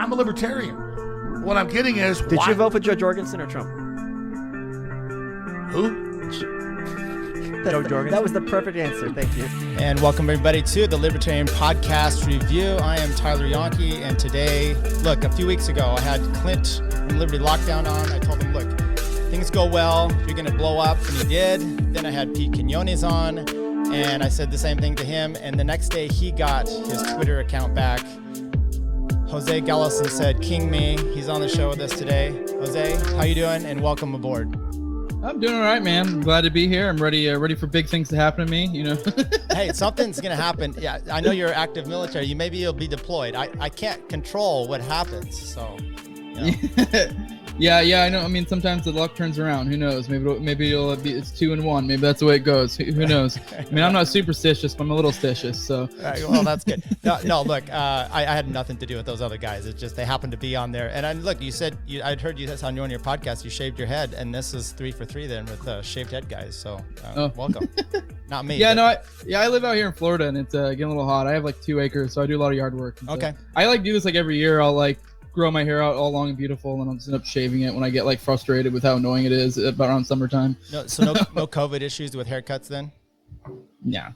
I'm a libertarian. What I'm getting is, did you vote for Joe Jorgensen or Trump? Who? Joe Jorgensen. That was the perfect answer. Thank you. And welcome everybody to the Libertarian Podcast Review. I am Tyler Yonke, and today, look, a few weeks ago, I had Clint from Liberty Lockdown on. I told him, look, things go well, you're going to blow up, and he did. Then I had Pete Quinones on, and I said the same thing to him, and the next day he got his Twitter account back. Jose Galison said, "King me." He's on the show with us today. Jose, how you doing? And welcome aboard. I'm doing all right, man. I'm glad to be here. I'm ready for big things to happen to me, you know. Hey, something's going to happen. Yeah, I know you're active military. Maybe you'll be deployed. I can't control what happens, so. You know. Yeah, I know. I mean, sometimes the luck turns around. Who knows? Maybe it's 2-1. Maybe that's the way it goes. Who knows? I mean, I'm not superstitious, but I'm a little stitious. So. All right, well, that's good. No, look, I had nothing to do with those other guys. It's just they happened to be on there. And look, you said I'd heard you on your podcast. You shaved your head, and this is 3 for 3 then with shaved head guys. So welcome. Not me. Yeah, I live out here in Florida, and it's getting a little hot. I have like 2 acres, so I do a lot of yard work. Okay. I do this like every year. I'll grow my hair out all long and beautiful, and I'll just end up shaving it when I get frustrated with how annoying it is about around summertime. No COVID issues with haircuts then? Yeah.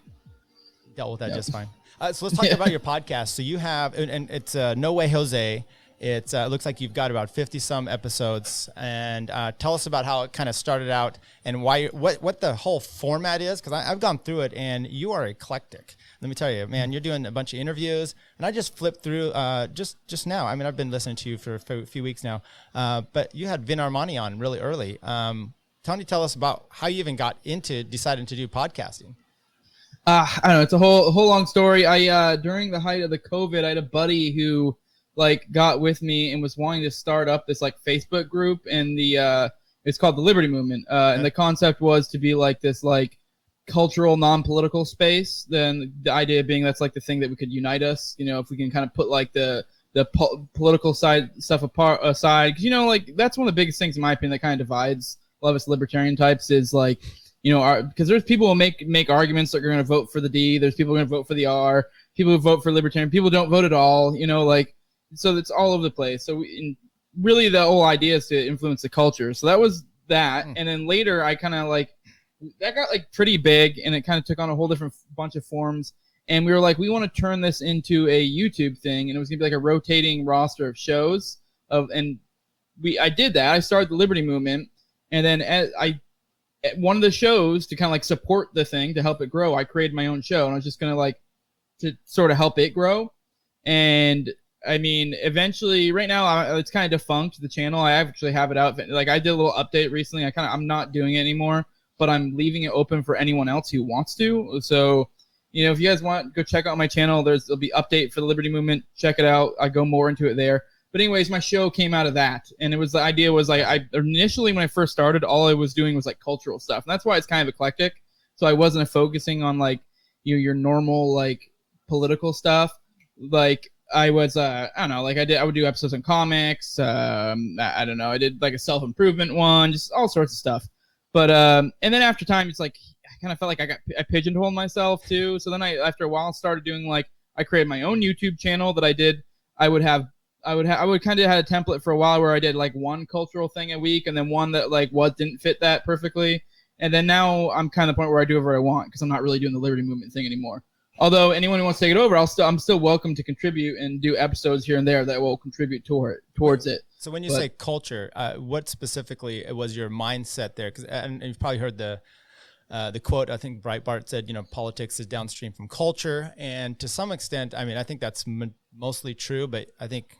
Dealt with that just fine. So let's talk about your podcast. So you have, and it's No Way Jose. It looks like you've got about 50 some episodes, and tell us about how it kind of started out and what the whole format is, because I've gone through it and you are eclectic. Let me tell you, man, you're doing a bunch of interviews, and I just flipped through just now. I mean, I've been listening to you for a few weeks now, but you had Vin Armani on really early. Tell us about how you even got into deciding to do podcasting. I don't know. It's a whole long story. I during the height of the COVID, I had a buddy who got with me and was wanting to start up this Facebook group, and it's called the Liberty Movement. And the concept was to be this cultural, non-political space. Then the idea being that's the thing that we could unite us. If we can kind of put the political side stuff aside, because that's one of the biggest things in my opinion that kind of divides a lot of us libertarian types is because there's people who make arguments that are going to vote for the D. There's people who are going to vote for the R. People who vote for libertarian. People don't vote at all. So it's all over the place. So really the whole idea is to influence the culture. So that was that. And then later I kind of that got pretty big, and it kind of took on a whole different bunch of forms. And we were we want to turn this into a YouTube thing, and it was going to be a rotating roster of shows. I did that. I started the Liberty Movement, and then at one of the shows to kind of support the thing to help it grow, I created my own show, and I was just going to sort of help it grow. And I mean, eventually, right now, it's kind of defunct, the channel. I actually have it out. I did a little update recently. I'm not doing it anymore, but I'm leaving it open for anyone else who wants to. So, if you guys want, go check out my channel. There'll be update for the Liberty Movement. Check it out. I go more into it there. But anyways, my show came out of that. And the idea was I initially, when I first started, all I was doing was cultural stuff. And that's why it's kind of eclectic. So I wasn't focusing on your normal political stuff. I was, I don't know, I would do episodes on comics. I don't know. I did a self-improvement one, just all sorts of stuff. But, and then after time, it's I kind of felt I pigeonholed myself too. So then after a while, started doing I created my own YouTube channel that I did. I would kind of had a template for a while where I did one cultural thing a week, and then one that didn't fit that perfectly. And then now I'm kind of the point where I do whatever I want, because I'm not really doing the Liberty Movement thing anymore. Although anyone who wants to take it over, I'm still welcome to contribute and do episodes here and there that will contribute towards it. So when you say culture, what specifically was your mindset there? And you've probably heard the quote. I think Breitbart said, politics is downstream from culture, and to some extent, I mean, I think that's mostly true. But I think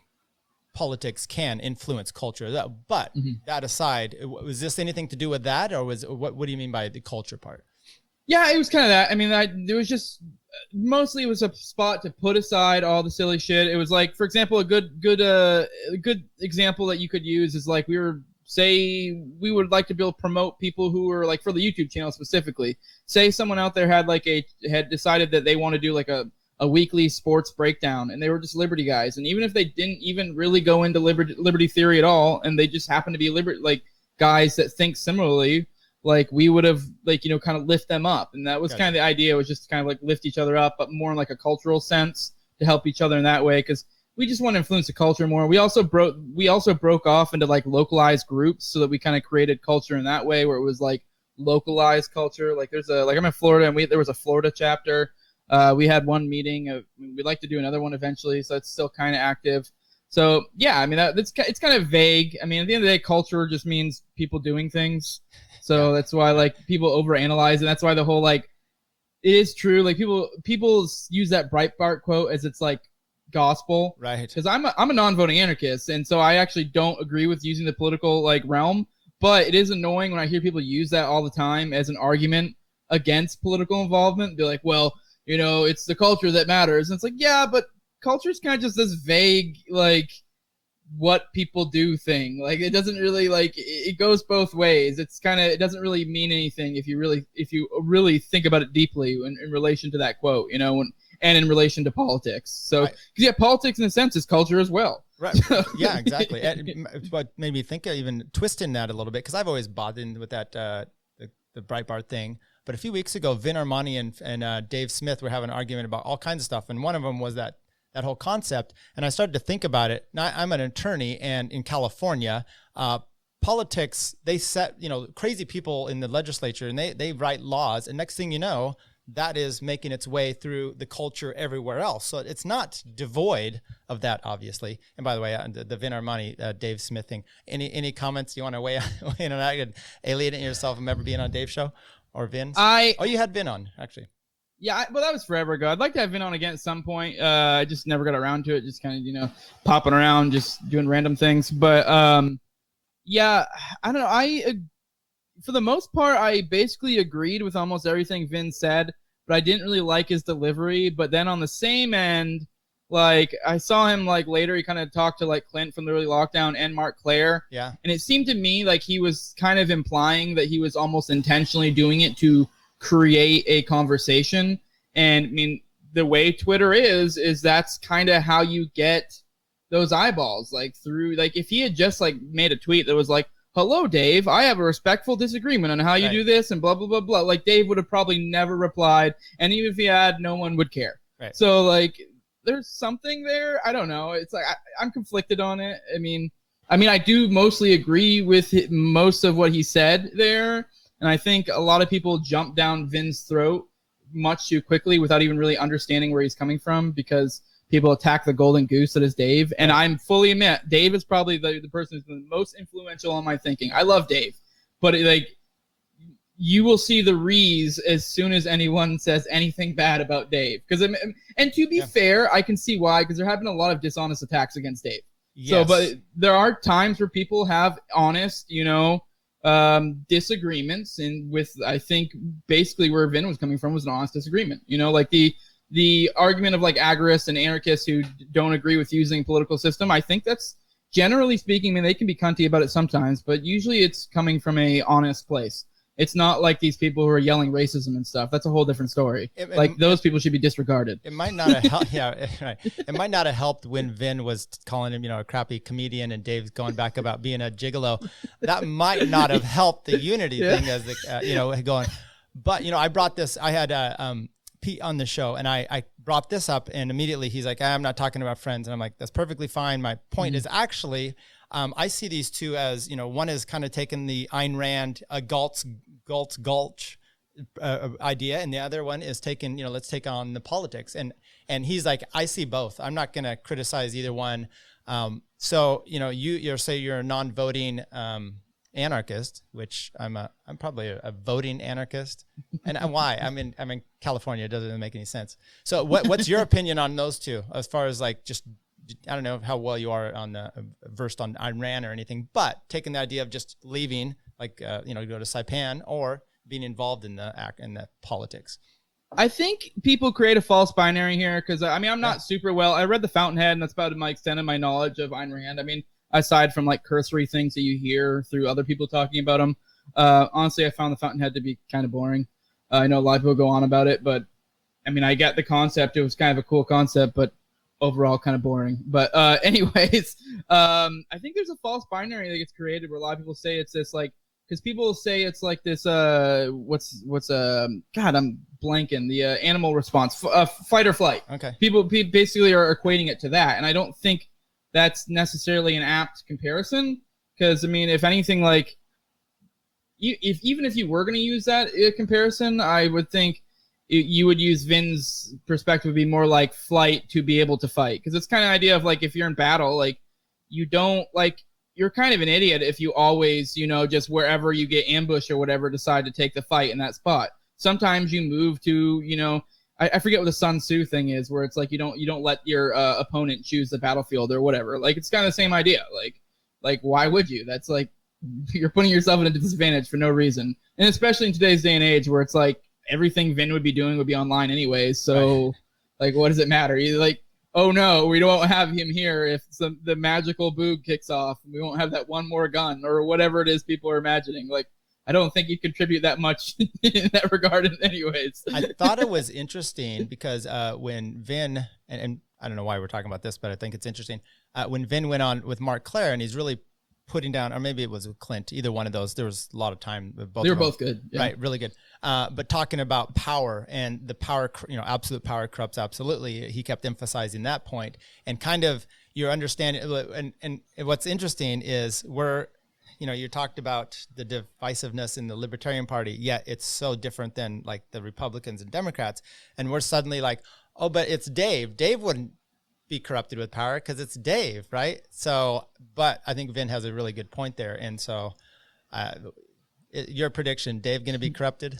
politics can influence culture. But that aside, was this anything to do with that, or what do you mean by the culture part? Yeah, it was kind of that. I mean, it was just mostly it was a spot to put aside all the silly shit. It was for example, a good example that you could use is we would like to be able to promote people who are for the YouTube channel specifically. Say someone out there had decided that they want to do a weekly sports breakdown, and they were just Liberty guys, and even if they didn't even really go into Liberty theory at all, and they just happen to be guys that think similarly. We would have kind of lift them up, and that was kind of the idea, was just to kind of lift each other up, but more in a cultural sense to help each other in that way. Because we just want to influence the culture more. We also broke off into like localized groups so that we kind of created culture in that way where it was like localized culture. Like I'm in Florida and there was a Florida chapter. We had one meeting. We'd like to do another one eventually, so it's still kind of active. So yeah, I mean it's kind of vague. I mean, at the end of the day, culture just means people doing things. So that's why like people overanalyze, and that's why the whole like it is true. Like people use that Breitbart quote as it's like gospel, right? Because I'm a non-voting anarchist, and so I actually don't agree with using the political like realm. But it is annoying when I hear people use that all the time as an argument against political involvement. They're like, well, you know, it's the culture that matters. And it's like, yeah, but culture is kind of just this vague, like, what people do thing. Like, it doesn't really, like, it goes both ways. It's kind of, it doesn't really mean anything if you really think about it deeply in relation to that quote, you know, and in relation to politics. So, because yeah, politics in a sense is culture as well. Right. Yeah, exactly. And what made me think of even twisting that a little bit, because I've always bought in with that the Breitbart thing. But a few weeks ago, Vin Armani and Dave Smith were having an argument about all kinds of stuff, and one of them was that whole concept. And I started to think about it. Now, I'm an attorney, and in California, politics, they set, you know, crazy people in the legislature, and they write laws, and next thing you know, that is making its way through the culture everywhere else. So it's not devoid of that, obviously. And by the way, the Vin Armani, Dave Smith thing, any comments you want to weigh in on that? You alienate yourself from ever being on Dave's show or Vin's? You had Vin on, actually. Yeah, well, that was forever ago. I'd like to have Vin on again at some point. I just never got around to it. Just kind of, you know, popping around, just doing random things. But yeah, I don't know. For the most part, I basically agreed with almost everything Vin said, but I didn't really like his delivery. But then on the same end, like, I saw him, like, later, he kind of talked to, like, Clint from the early lockdown and Mark Claire. Yeah. And it seemed to me like he was kind of implying that he was almost intentionally doing it to create a conversation. And, I mean, the way Twitter is that's kind of how you get those eyeballs, like, through, like, if he had just, like, made a tweet that was like, hello, Dave, I have a respectful disagreement on how you do this and blah, blah, blah, blah. Like, Dave would have probably never replied. And even if he had, no one would care. Right. So, like, there's something there. I don't know. It's like, I'm conflicted on it. I mean, I do mostly agree with most of what he said there. And I think a lot of people jump down Vin's throat much too quickly without even really understanding where he's coming from, because people attack the golden goose that is Dave. And I'm fully admit, Dave is probably the person who's been the most influential on my thinking. I love Dave, but you will see the rees as soon as anyone says anything bad about Dave. And to be fair, I can see why, because there have been a lot of dishonest attacks against Dave. Yes. So, but there are times where people have honest, you know, disagreements, and with, I think basically where Vin was coming from was an honest disagreement. You know, like the argument of like agorists and anarchists who don't agree with using political system. I think that's, generally speaking, I mean, they can be cunty about it sometimes, but usually it's coming from a honest place. It's not like these people who are yelling racism and stuff. That's a whole different story. Those people should be disregarded. It might not have helped. Yeah, right. It might not have helped when Vin was calling him, you know, a crappy comedian, and Dave's going back about being a gigolo. That might not have helped the unity thing, as the, you know, going. But, you know, I brought this. I had Pete on the show, and I brought this up, and immediately he's like, I'm not talking about friends. And I'm like, that's perfectly fine. My point is actually, I see these two as, you know, one is kind of taking the Ayn Rand Gulch idea, and the other one is taking, you know, let's take on the politics. And he's like, I see both. I'm not going to criticize either one. So, you know, you're say you're a non-voting anarchist, which I'm probably a voting anarchist. And why? I'm in California. It doesn't make any sense. So what's your opinion on those two, as far as like, just, I don't know how well you are on versed on Ayn Rand or anything, but taking the idea of just leaving, like, you know, go to Saipan, or being involved in the politics. I think people create a false binary here, because I mean, I'm not super well. I read The Fountainhead, and that's about my extent of my knowledge of Ayn Rand. I mean, aside from like cursory things that you hear through other people talking about them, honestly, I found The Fountainhead to be kind of boring. I know a lot of people go on about it, but I mean, I get the concept. It was kind of a cool concept, but overall kind of boring. But anyways, I think there's a false binary that gets created where a lot of people say it's this like because people say it's like this. What's God, I'm blanking. The animal response, fight or flight. Okay. People basically are equating it to that, and I don't think that's necessarily an apt comparison. Because I mean, if anything, like, even if you were going to use that comparison, I would think you would use Vin's perspective would be more like flight to be able to fight. Because it's kind of idea of like if you're in battle, like you don't like. You're kind of an idiot if you always, just wherever you get ambushed or whatever, decide to take the fight in that spot. Sometimes you move to, I forget what the Sun Tzu thing is, where it's like you don't let your opponent choose the battlefield or whatever. Like it's kind of the same idea. Like why would you? That's like you're putting yourself at a disadvantage for no reason. And especially in today's day and age, where it's like everything Vin would be doing would be online anyways. So, like, what does it matter? You're like, oh no, we don't have him here if the magical boog kicks off. We won't have that one more gun or whatever it is people are imagining. Like, I don't think you contribute that much in that regard anyways. I thought it was interesting because when Vin, and I don't know why we're talking about this, but I think it's interesting. When Vin went on with Mark Claire and he's really putting down, or maybe it was with Clint, either one of those, there was a lot of time. They were both good. Yeah. Right, really good. But talking about power and the power, absolute power corrupts absolutely. He kept emphasizing that point, and kind of your understanding. And what's interesting is you talked about the divisiveness in the Libertarian Party, yet it's so different than like the Republicans and Democrats. And we're suddenly like, oh, but it's Dave. Dave wouldn't be corrupted with power because it's Dave, right? So, but I think Vin has a really good point there. And so your prediction, Dave going to be corrupted?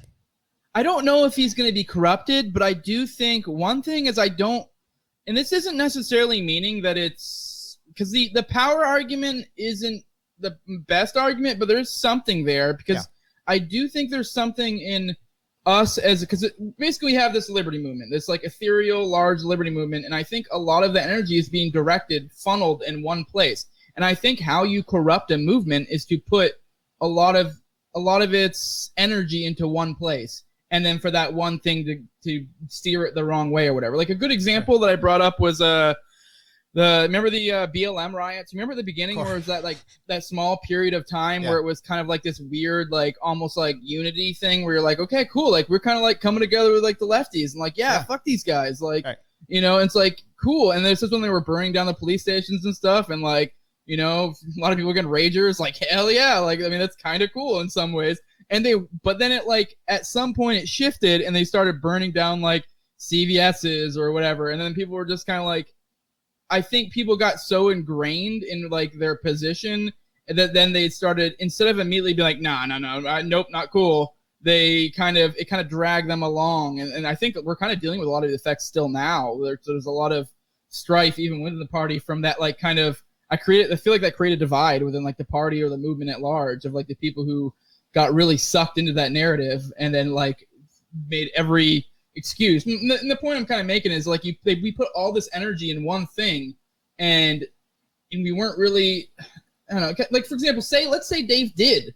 I don't know if he's going to be corrupted, but I do think one thing is and this isn't necessarily meaning that it's, because the power argument isn't the best argument, but there's something there, because I do think there's something in us because basically we have this liberty movement, this like ethereal, large liberty movement, and I think a lot of the energy is being funneled in one place. And I think how you corrupt a movement is to put a lot of its energy into one place, and then for that one thing to steer it the wrong way or whatever. Like a good example that I brought up was remember the BLM riots? Remember the beginning where it was that small period of time where it was kind of like this weird, like almost like unity thing where you're like, okay, cool. Like we're kind of like coming together with like the lefties and like, fuck these guys. Like, it's like cool. And this is when they were burning down the police stations and stuff. And like, a lot of people getting ragers, like, hell yeah. Like, I mean, that's kind of cool in some ways. But then it like, at some point it shifted and they started burning down like CVS's or whatever. And then people were just kind of like, I think people got so ingrained in like their position that then they started, instead of immediately being like, nope, not cool. It kind of dragged them along. And I think we're kind of dealing with a lot of the effects still now. There's a lot of strife even within the party from that, like kind of, I feel like that created a divide within like the party or the movement at large of like the people who got really sucked into that narrative and then like made every excuse. And the point I'm kind of making is like we put all this energy in one thing, and we weren't really, I don't know, like for example, let's say Dave did,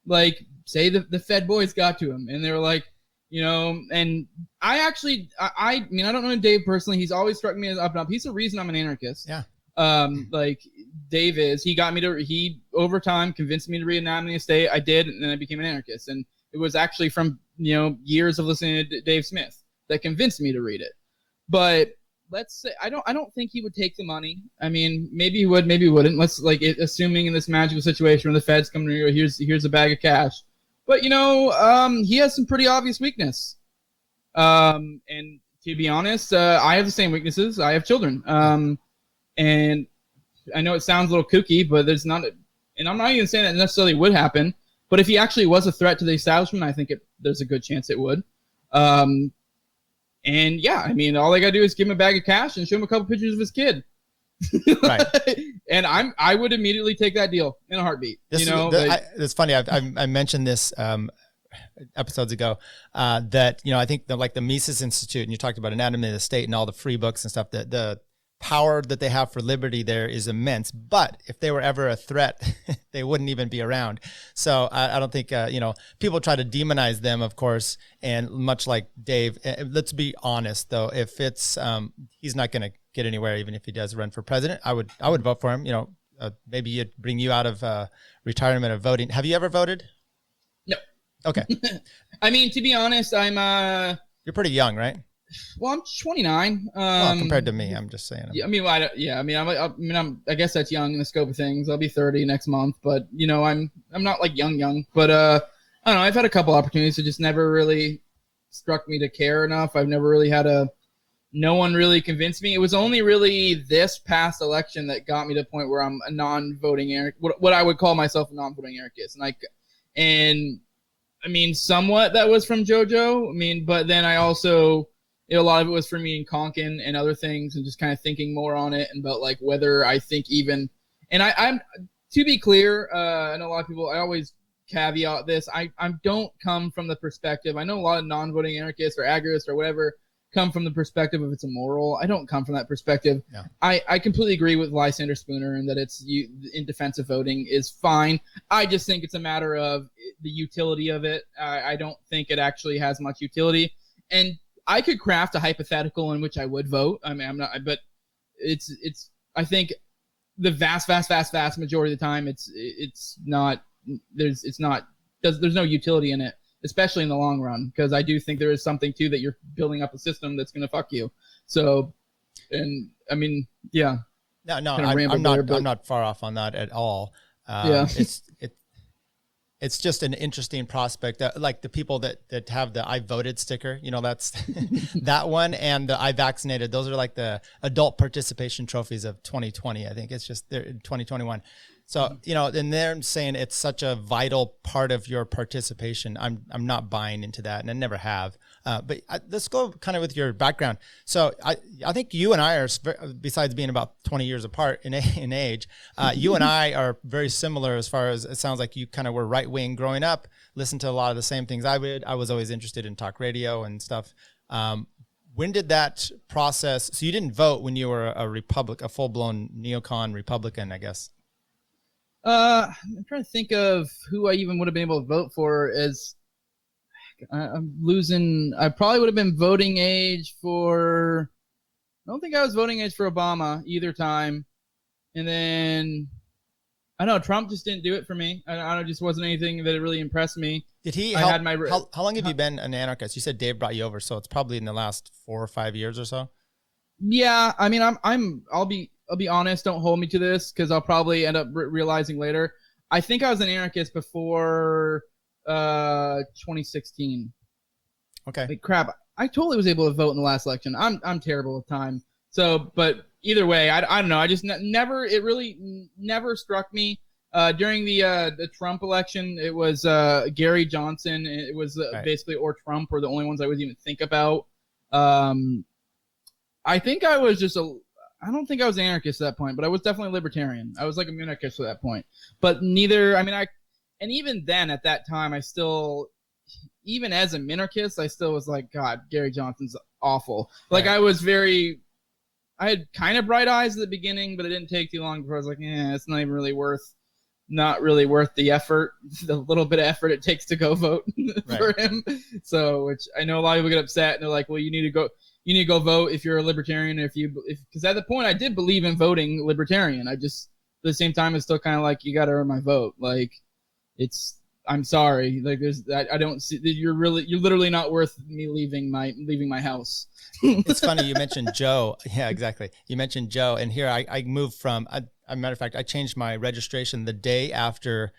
like say the Fed boys got to him and they were like, and I mean I don't know Dave personally. He's always struck me as up and up. He's the reason I'm an anarchist. Yeah. Like Dave is. He over time convinced me to read Anatomy of the State. I did, and then I became an anarchist. And it was actually from years of listening to Dave Smith that convinced me to read it. But let's say I don't think he would take the money. I mean, maybe he would, maybe he wouldn't. Let's assuming in this magical situation where the Fed's coming to you, here's a bag of cash. But he has some pretty obvious weakness. And to be honest, I have the same weaknesses. I have children. And I know it sounds a little kooky, but and I'm not even saying that necessarily would happen. But if he actually was a threat to the establishment, I think there's a good chance it would. And yeah, I mean, all I gotta do is give him a bag of cash and show him a couple pictures of his kid. Right. And I would immediately take that deal in a heartbeat. It's funny. I mentioned this episodes ago that I think the Mises Institute, and you talked about Anatomy of the State and all the free books and stuff. The power that they have for liberty there is immense. But if they were ever a threat, they wouldn't even be around. So I don't think, people try to demonize them, of course. And much like Dave, let's be honest, though, if it's he's not going to get anywhere, even if he does run for president, I would vote for him. Maybe it'd bring you out of retirement of voting. Have you ever voted? Okay. I mean, to be honest, You're pretty young, right? well, I'm 29. Well, compared to me, I'm just saying. Yeah, I guess that's young in the scope of things. I'll be 30 next month, but I'm not like young. But I don't know. I've had a couple opportunities that just never really struck me to care enough. I've never really no one really convinced me. It was only really this past election that got me to the point where I'm a non-voting what I would call myself a non-voting anarchist. And I mean, somewhat that was from JoJo. I mean, but then I also, a lot of it was from me and Konkin and other things, and just kind of thinking more on it and about like whether I think even, and I'm to be clear, I know a lot of people, I always caveat this. I don't come from the perspective. I know a lot of non-voting anarchists or agorists or whatever come from the perspective of it's immoral. I don't come from that perspective. No. I completely agree with Lysander Spooner and that in defensive voting is fine. I just think it's a matter of the utility of it. I don't think it actually has much utility. And I could craft a hypothetical in which I would vote. I mean, I'm not, but it's, I think the vast majority of the time, there's no utility in it, especially in the long run, because I do think there is something too that you're building up a system that's going to fuck you. So, and I mean, yeah. No, I'm not far off on that at all. Yeah. It's just an interesting prospect. Like the people that have the I voted sticker, that's that one, and the I vaccinated. Those are like the adult participation trophies of 2020. I think it's just they're in 2021. So, and they're saying it's such a vital part of your participation. I'm not buying into that, and I never have. But let's go kind of with your background. So I think you and I are, besides being about 20 years apart in age, you and I are very similar as far as it sounds like you kind of were right-wing growing up, listened to a lot of the same things I would. I was always interested in talk radio and stuff. When did that process, so you didn't vote when you were a full-blown neocon Republican, I guess? I'm trying to think of who I even would have been able to vote for. I'm losing. I probably would have been voting age for. I don't think I was voting age for Obama either time. And then I know Trump just didn't do it for me. I don't know, just wasn't anything that really impressed me. Did he? How long have you been an anarchist? You said Dave brought you over, so it's probably in the last 4 or 5 years or so. Yeah, I mean, I'll be honest. Don't hold me to this because I'll probably end up realizing later. I think I was an anarchist before 2016. Okay. Like, crap, I totally was able to vote in the last election. I'm terrible with time. So, but either way, I don't know. I just never. It really never struck me. During the Trump election, it was Gary Johnson. It was basically or Trump were the only ones I would even think about. I think I was just I don't think I was an anarchist at that point, but I was definitely a libertarian. I was like a minarchist at that point. But neither, I mean, and even then at that time, I still, even as a minarchist, I still was like, God, Gary Johnson's awful. Like I had kind of bright eyes at the beginning, but it didn't take too long before I was like, it's not really worth the effort, the little bit of effort it takes to go vote for him. So, which I know a lot of people get upset and they're like, well, you need to go vote if you're a libertarian. Because at the point I did believe in voting libertarian. I just, at the same time, it's still kind of like, you got to earn my vote. Like I'm sorry. Like I don't see that you're literally not worth me leaving my house. It's funny. You mentioned Joe. Yeah, exactly. You mentioned Joe. And here I moved from, as a matter of fact, I changed my registration the day after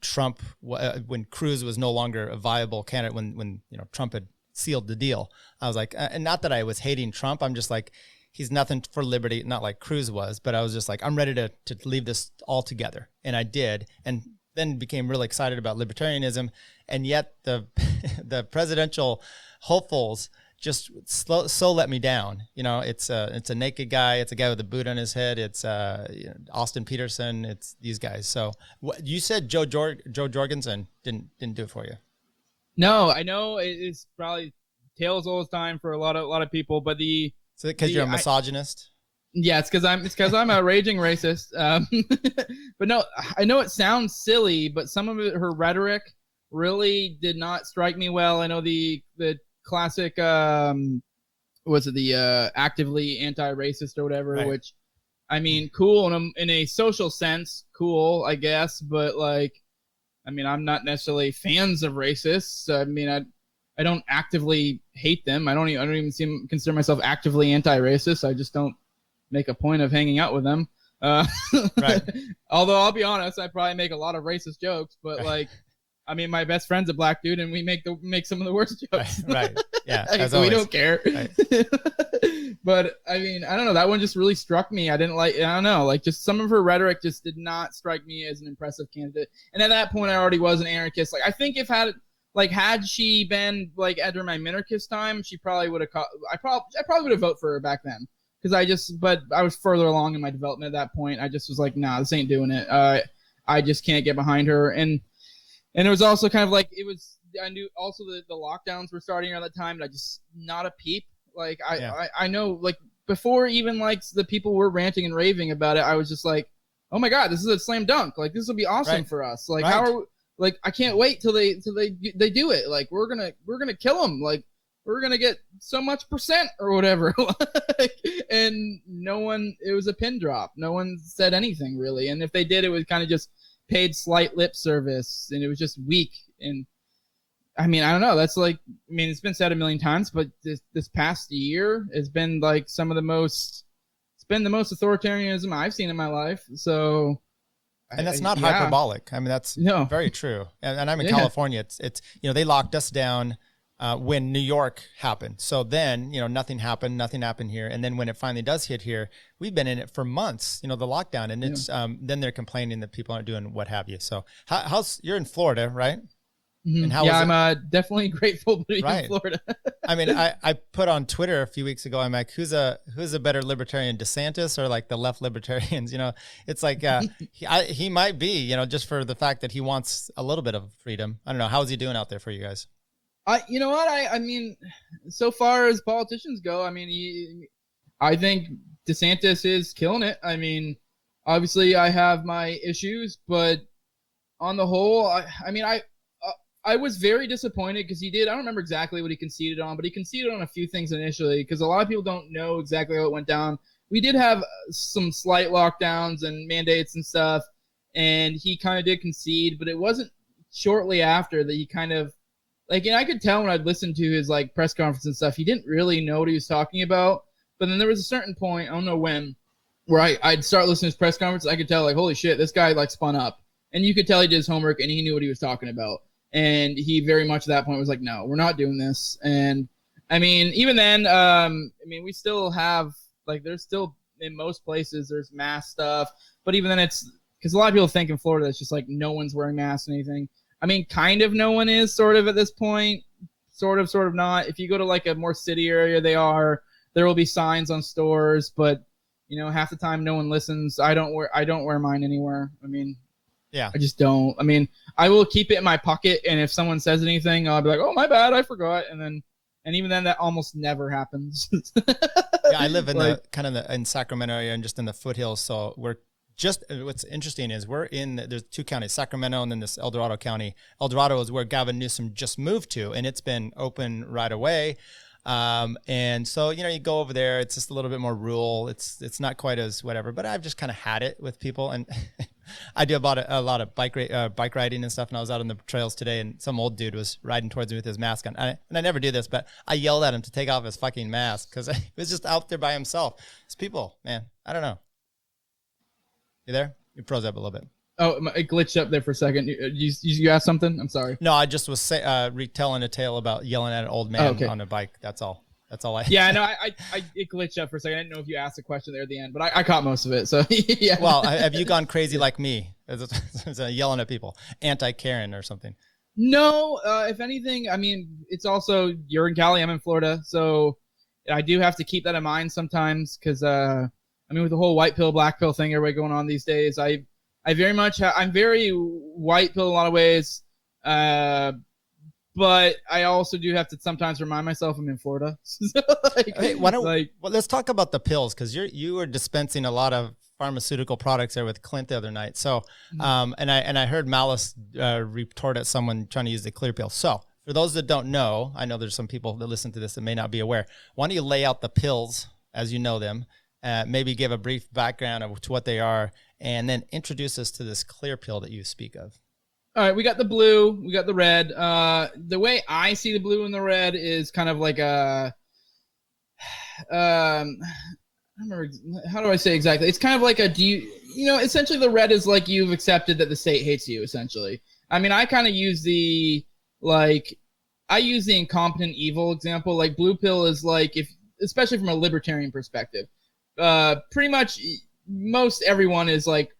Trump, when Cruz was no longer a viable candidate, when Trump had sealed the deal. I was like, and not that I was hating Trump. I'm just like, he's nothing for liberty, not like Cruz was, but I was just like, I'm ready to leave this all together. And I did. And then became really excited about libertarianism. And yet the presidential hopefuls just so let me down. It's a naked guy. It's a guy with a boot on his head. It's Austin Peterson. It's these guys. So you said Joe Jorgensen didn't do it for you. No, I know it's probably tales all the time for a lot of people, but because you're a misogynist. Yeah, it's because I'm a raging racist. But no, I know it sounds silly, but some of her rhetoric really did not strike me well. I know the classic was it the actively anti-racist or whatever, right. Which I mean, cool in a social sense, cool, I guess, but like I mean, I'm not necessarily fans of racists. I mean, I don't actively hate them. I don't even consider myself actively anti-racist. I just don't make a point of hanging out with them. Right. Although I'll be honest, I probably make a lot of racist jokes, but like, I mean, my best friend's a black dude, and we make some of the worst jokes. Right. Yeah. Like, we don't care. Right. But I mean, I don't know. That one just really struck me. I don't know. Like, just some of her rhetoric just did not strike me as an impressive candidate. And at that point, I already was an anarchist. Like, I think had she been like during my minarchist time, she probably would have. I probably would have voted for her back then. But I was further along in my development at that point. I just was like, nah, this ain't doing it. I just can't get behind her. And it was also kind of like, I knew also that the lockdowns were starting around that time, and I just, not a peep. Like, I know, like, before even, like, the people were ranting and raving about it, I was just like, oh my God, this is a slam dunk. Like, this will be awesome for us. Like, I can't wait till they do it. Like, we're gonna kill them. Like, we're gonna get so much % or whatever. And it was a pin drop. No one said anything really. And if they did, it was kind of just paid slight lip service, and it was just weak. And I mean, I don't know. That's like, I mean, it's been said a million times, but this past year has been like it's been the most authoritarianism I've seen in my life. So, and that's not hyperbolic. I mean, that's very true. And I'm in California. It's they locked us down when New York happened. So then, nothing happened here. And then when it finally does hit here, we've been in it for months, the lockdown. And it's then they're complaining that people aren't doing what have you. So you're in Florida, right? Mm-hmm. And I'm definitely grateful to be in Florida. I mean, I put on Twitter a few weeks ago, I'm like, who's a better libertarian, DeSantis or like the left libertarians? It's like he might be, just for the fact that he wants a little bit of freedom. I don't know. How's he doing out there for you guys? You know what? I mean, so far as politicians go, I mean, I think DeSantis is killing it. I mean, obviously I have my issues, but on the whole, I was very disappointed because I don't remember exactly what he conceded on, but he conceded on a few things initially because a lot of people don't know exactly how it went down. We did have some slight lockdowns and mandates and stuff, and he kind of did concede, but it wasn't shortly after that he kind of, like, and I could tell when I'd listened to his, like, press conference and stuff, he didn't really know what he was talking about. But then there was a certain point, I don't know when, where I'd start listening to his press conference. I could tell, like, holy shit, this guy, like, spun up. And you could tell he did his homework and he knew what he was talking about. And he very much at that point was like, no, we're not doing this. And, I mean, even then, we still have, like, there's still, in most places, there's mask stuff. But even then it's, because a lot of people think in Florida it's just, like, no one's wearing masks and anything. I mean, kind of no one is, sort of, at this point. Sort of not. If you go to, like, a more city area, there will be signs on stores, but, half the time no one listens. I don't wear mine anywhere. I mean, I just don't. I mean, I will keep it in my pocket, and if someone says anything, I'll be like, oh, my bad, I forgot. And even then, that almost never happens. I live in in Sacramento area and just in the foothills, so what's interesting is there's two counties, Sacramento and then this El Dorado County. El Dorado is where Gavin Newsom just moved to, and it's been open right away. And so, you go over there, it's just a little bit more rural. It's not quite as whatever, but I've just kind of had it with people. And I do about a lot of bike riding and stuff. And I was out on the trails today and some old dude was riding towards me with his mask on. And I never do this, but I yelled at him to take off his fucking mask because he was just out there by himself. It's people, man. I don't know. You there? You froze up a little bit. Oh, it glitched up there for a second. You asked something? I'm sorry. No, I just was retelling a tale about yelling at an old man on a bike. That's all. Yeah, no, it glitched up for a second. I didn't know if you asked a question there at the end, but I caught most of it. So yeah. Well, have you gone crazy like me? Yelling at people, anti-Karen or something? No, if anything, I mean, it's also, you're in Cali, I'm in Florida, so I do have to keep that in mind sometimes because, with the whole white pill, black pill thing everybody going on these days, I'm very white pill in a lot of ways, but I also do have to sometimes remind myself I'm in Florida. Let's talk about the pills because you were dispensing a lot of pharmaceutical products there with Clint the other night. So, and I heard Malice retort at someone trying to use the clear pill. So, for those that don't know, I know there's some people that listen to this that may not be aware. Why don't you lay out the pills as you know them? Maybe give a brief background to what they are, and then introduce us to this clear pill that you speak of. All right, we got the blue, we got the red. The way I see the blue and the red is kind of like a, I don't remember, how do I say exactly? It's kind of like essentially the red is like you've accepted that the state hates you, essentially. I mean, I kind of use the incompetent evil example. Like blue pill is like, especially from a libertarian perspective, pretty much most everyone is like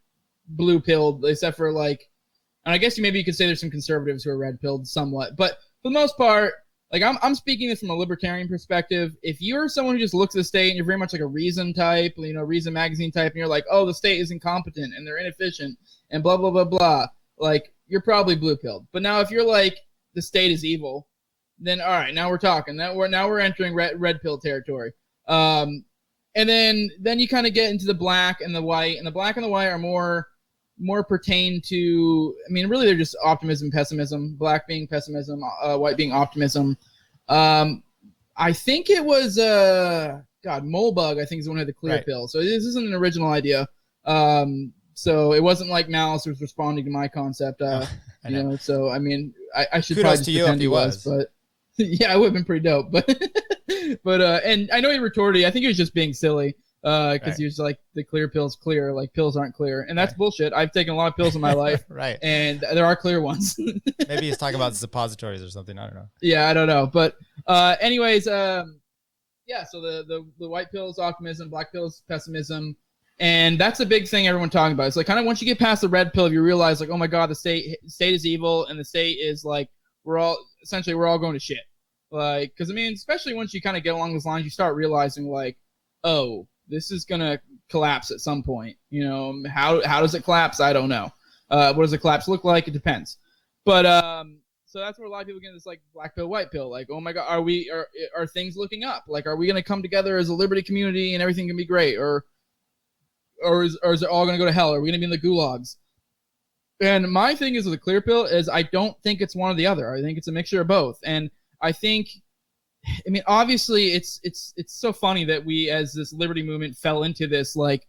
blue pilled, except for like, and I guess maybe you could say there's some conservatives who are red pilled somewhat, but for the most part, like I'm speaking this from a libertarian perspective. If you're someone who just looks at the state and you're very much like a Reason type, Reason magazine type, and you're like, oh, the state is incompetent and they're inefficient and blah blah blah blah, like you're probably blue pilled. But now if you're like the state is evil, then all right, now we're talking. Now we're entering red pill territory. And then you kind of get into the black and the white, and the black and the white are more pertain to, I mean, really they're just optimism, pessimism, black being pessimism, white being optimism. I think it was, Molebug, I think is the one who had the clear pill. So this isn't an original idea. So it wasn't like Malice was responding to my concept, so I mean, I should Kudos probably to just you pretend if he was. but yeah, it would have been pretty dope, but, and I know he retorted, I think he was just being silly. Because he was like, the clear pill's clear, like pills aren't clear, and that's bullshit. I've taken a lot of pills in my life, Right? And there are clear ones. Maybe he's talking about suppositories or something. I don't know. Yeah, I don't know, but anyways, So the white pill is optimism, black pill is pessimism, and that's a big thing everyone talking about. It's like kind of once you get past the red pill, you realize like, oh my god, the state is evil, and the state is like we're all going to shit. Like, because I mean, especially once you kind of get along those lines, you start realizing like, oh, this is gonna collapse at some point. How does it collapse? I don't know. What does a collapse look like? It depends. But so that's where a lot of people get this like black pill, white pill. Like, oh my god, are things looking up? Like, are we gonna come together as a liberty community and everything can be great, or is it all gonna go to hell? Are we gonna be in the gulags? And my thing is with the clear pill is I don't think it's one or the other. I think it's a mixture of both. And I think, I mean, obviously, it's so funny that we, as this liberty movement, fell into this like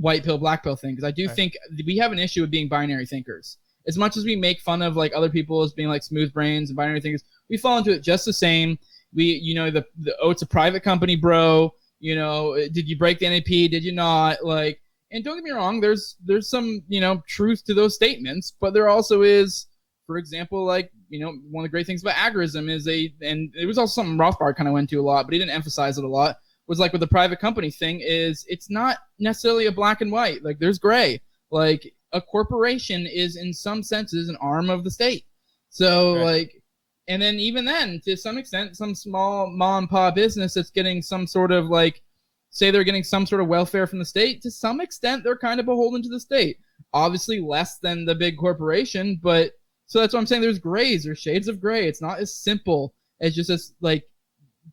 white pill, black pill thing. Because I do think we have an issue with being binary thinkers. As much as we make fun of like other people as being like smooth brains and binary thinkers, we fall into it just the same. We, it's a private company, bro. Did you break the NAP? Did you not? Like, and don't get me wrong, there's some truth to those statements, but there also is, for example, like. One of the great things about agorism is and it was also something Rothbard kind of went to a lot, but he didn't emphasize it a lot, was like with the private company thing is it's not necessarily a black and white. Like there's gray. Like a corporation is in some senses an arm of the state. So like, and then even then, to some extent, some small mom and pop business that's getting some sort of like, say they're getting some sort of welfare from the state, to some extent, they're kind of beholden to the state. Obviously less than the big corporation, but so that's what I'm saying. There's grays, there's shades of gray. It's not as simple as just as like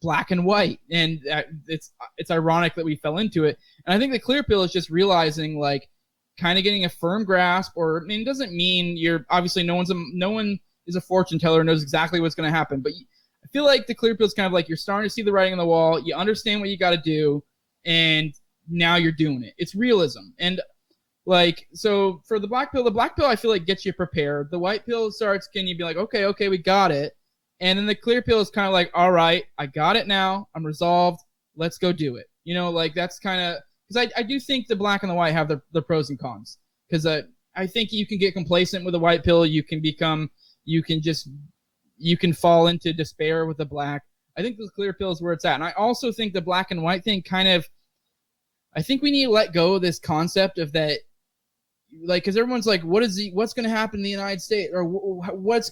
black and white. And it's ironic that we fell into it. And I think the clear pill is just realizing like kind of getting a firm grasp, or I mean, it doesn't mean you're obviously no one is a fortune teller and knows exactly what's going to happen. But I feel like the clear pill is kind of like you're starting to see the writing on the wall. You understand what you got to do, and now you're doing it. It's realism. And like, so for the black pill I feel like gets you prepared. The white pill starts, can you be like, okay, we got it. And then the clear pill is kind of like, all right, I got it now. I'm resolved. Let's go do it. Like that's kind of, because I do think the black and the white have the pros and cons. Because I think you can get complacent with the white pill. You can fall into despair with the black. I think the clear pill is where it's at. And I also think the black and white thing I think we need to let go of this concept of that. Like, because everyone's like, what's going to happen in the United States, or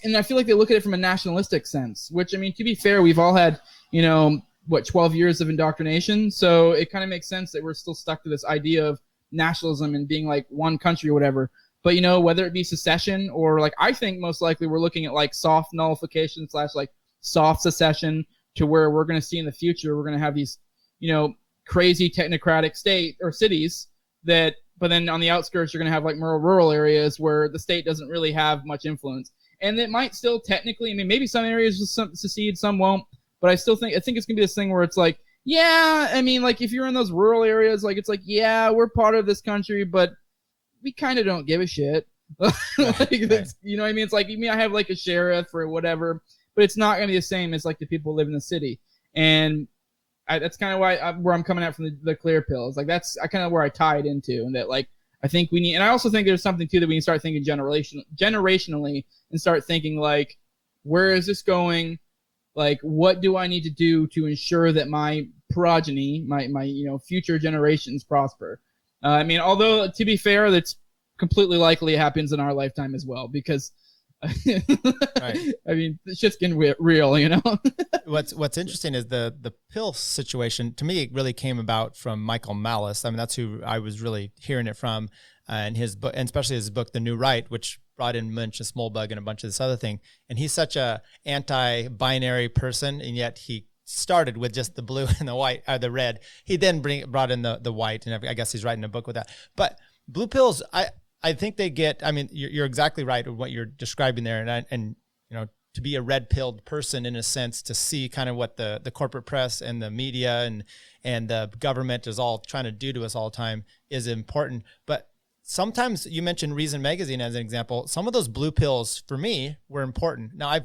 and I feel like they look at it from a nationalistic sense, which, I mean, to be fair, we've all had, 12 years of indoctrination. So it kind of makes sense that we're still stuck to this idea of nationalism and being like one country or whatever. But, whether it be secession or like, I think most likely we're looking at like soft nullification / like soft secession, to where we're going to see in the future, we're going to have these, crazy technocratic state or cities but then on the outskirts, you're going to have like more rural areas where the state doesn't really have much influence. And it might still technically, I mean, maybe some areas will secede, some won't. But I think it's going to be this thing where it's like, yeah, I mean, like if you're in those rural areas, like it's like, yeah, we're part of this country, but we kind of don't give a shit. Like, that's, you know what I mean? It's like, you mean I have like a sheriff or whatever, but it's not going to be the same as like the people who live in the city. And that's kind of where I'm coming at from the clear pill. It's like, that's kind of where I tie it into, and that like, I think we need, and I also think there's something too that we can start thinking generationally and start thinking like, where is this going? Like, what do I need to do to ensure that my progeny, my future generations prosper? I mean, although to be fair, that's completely likely it happens in our lifetime as well, because right. I mean, it's just getting real, you know. What's interesting is the pill situation. To me, it really came about from Michael Malice. I mean, that's who I was really hearing it from, and his book, and especially his book, The New Right, which brought in Munch and Smolbug and a bunch of this other thing. And he's such a anti-binary person, and yet he started with just the blue and the white, or the red. He then brought in the white, and I guess he's writing a book with that. But blue pills, I think they get. I mean, you're exactly right with what you're describing there, and you know, to be a red-pilled person in a sense, to see kind of what the corporate press and the media and the government is all trying to do to us all the time is important. But sometimes, you mentioned Reason Magazine as an example. Some of those blue pills for me were important. Now,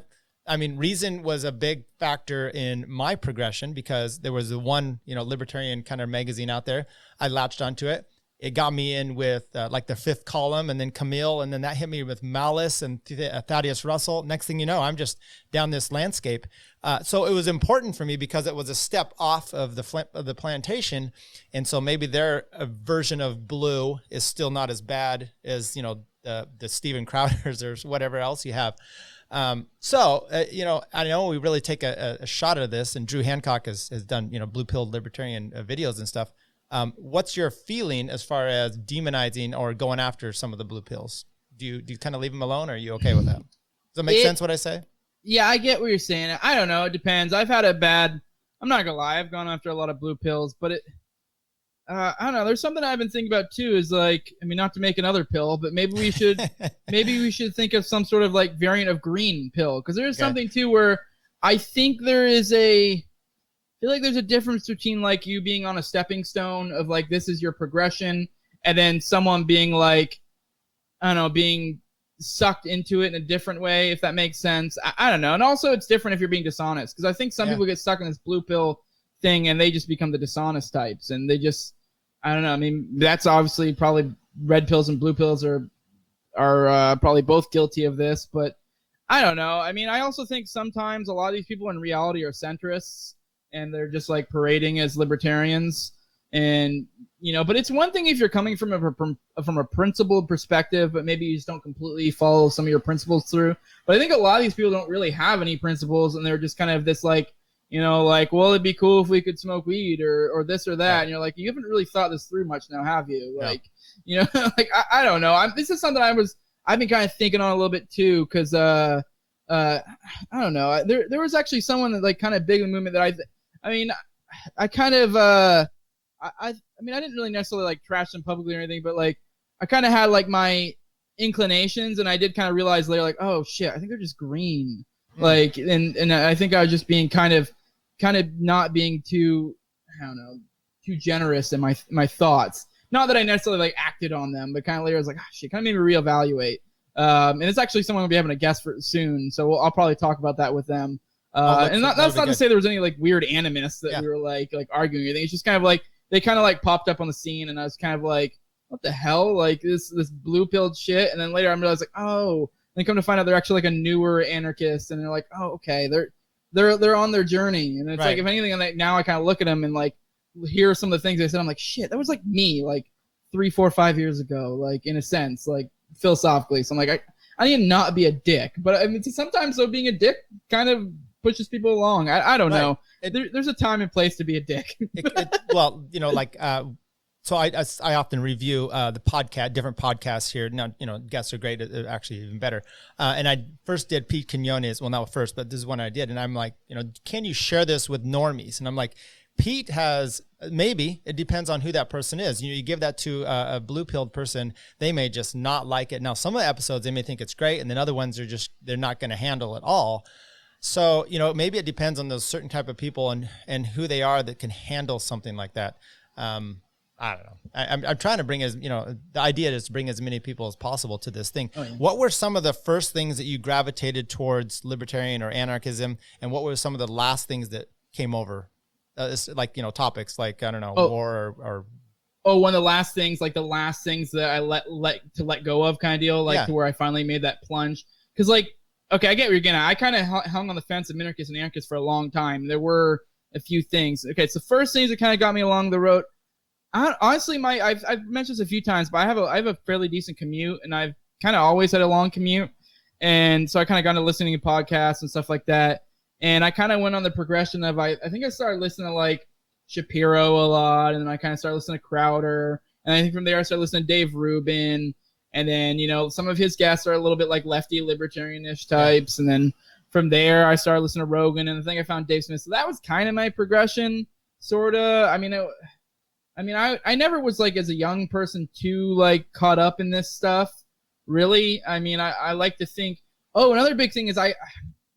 I mean, Reason was a big factor in my progression, because there was the one, libertarian kind of magazine out there. I latched onto it. It got me in with like the Fifth Column, and then Camille, and then that hit me with Malice and Thaddeus Russell. Next thing you know, I'm just down this landscape. So it was important for me because it was a step off of the plantation, and so maybe their version of blue is still not as bad as the Steven Crowders or whatever else you have. I know we really take a shot at this, and Drew Hancock has done blue pill libertarian videos and stuff. What's your feeling as far as demonizing or going after some of the blue pills? Do you kind of leave them alone, or are you okay with that? Does that make sense what I say? Yeah, I get what you're saying. I don't know. It depends. I've had I'm not gonna lie, I've gone after a lot of blue pills, but I don't know. There's something I've been thinking about too, is like, I mean, not to make another pill, but maybe we should think of some sort of like variant of green pill. Cause there's something too where I think I feel like there's a difference between like you being on a stepping stone of like, this is your progression, and then someone being like, I don't know, being sucked into it in a different way, if that makes sense. I don't know. And also it's different if you're being dishonest, because I think some people get stuck in this blue pill thing and they just become the dishonest types, and they just, I don't know. I mean, that's obviously probably red pills and blue pills are probably both guilty of this, but I don't know. I mean, I also think sometimes a lot of these people in reality are centrists, and they're just like parading as libertarians. And, but it's one thing if you're coming from a principled perspective, but maybe you just don't completely follow some of your principles through. But I think a lot of these people don't really have any principles, and they're just kind of this like, like, well, it'd be cool if we could smoke weed or this or that. Yeah. And you're like, you haven't really thought this through much now, have you? Like, like, I don't know. This is something I've been kind of thinking on a little bit too. Cause, I don't know. There was actually someone that like kind of big in the movement that I kind of, I didn't really necessarily like trash them publicly or anything, but like, I kind of had like my inclinations, and I did kind of realize later, like, oh shit, I think they're just green. Like, and I think I was just being kind of not being too, I don't know, too generous in my thoughts. Not that I necessarily like acted on them, but kind of later I was like, oh, shit, kind of made me reevaluate. And it's actually someone we'll be having a guest for soon, so I'll probably talk about that with them. And that's not to say there was any like weird animus that we were like arguing or anything. It's just kind of like they kind of like popped up on the scene, and I was kind of like, what the hell, like this blue pilled shit. And then later I realized like, oh. Then come to find out they're actually like a newer anarchist, and they're like, oh, okay, they're on their journey. And it's like, if anything, like now I kind of look at them and like hear some of the things they said. I'm like, shit, that was like me like 3, 4, 5 years ago, like in a sense, like philosophically. So I'm like, I need to not be a dick, but I mean, sometimes though being a dick kind of pushes people along. I don't know. There's a time and place to be a dick. So I often review the podcast, different podcasts here. Now, guests are great, actually even better. And I first did Pete Quinones. Well, not first, but this is one I did. And I'm like, can you share this with normies? And I'm like, Pete has, maybe, it depends on who that person is. You give that to a blue-pilled person, they may just not like it. Now, some of the episodes, they may think it's great, and then other ones they're not going to handle it all. So, maybe it depends on those certain type of people and who they are that can handle something like that. I don't know. I'm trying to bring the idea is to bring as many people as possible to this thing. Oh, yeah. What were some of the first things that you gravitated towards libertarian or anarchism, and what were some of the last things that came over? Like, topics like, I don't know, war or one of the last things that I let go of kind of deal, like to where I finally made that plunge. Because okay, I get where you're getting at. I kind of hung on the fence of minarchist and anarchist for a long time. There were a few things. Okay, so the first things that kind of got me along the road. Honestly, I've mentioned this a few times, but I have a fairly decent commute, and I've kind of always had a long commute, and so I kind of got into listening to podcasts and stuff like that. And I kind of went on the progression of I think I started listening to like Shapiro a lot, and then I kind of started listening to Crowder, and I think from there I started listening to Dave Rubin, and then some of his guests are a little bit like lefty libertarianish types, and then from there I started listening to Rogan, and I think I found Dave Smith. So that was kind of my progression, sorta. I never was like as a young person too like caught up in this stuff, really. I like to think. Oh, another big thing is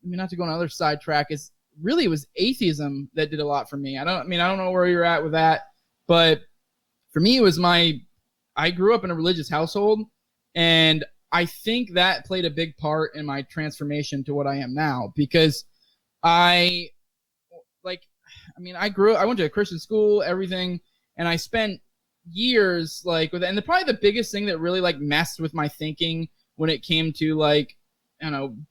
not to go on another sidetrack, is really it was atheism that did a lot for me. I don't know where you're at with that, but for me it was I grew up in a religious household, and I think that played a big part in my transformation to what I am now, because I went to a Christian school, everything, and I spent years and probably the biggest thing that really messed with my thinking when it came to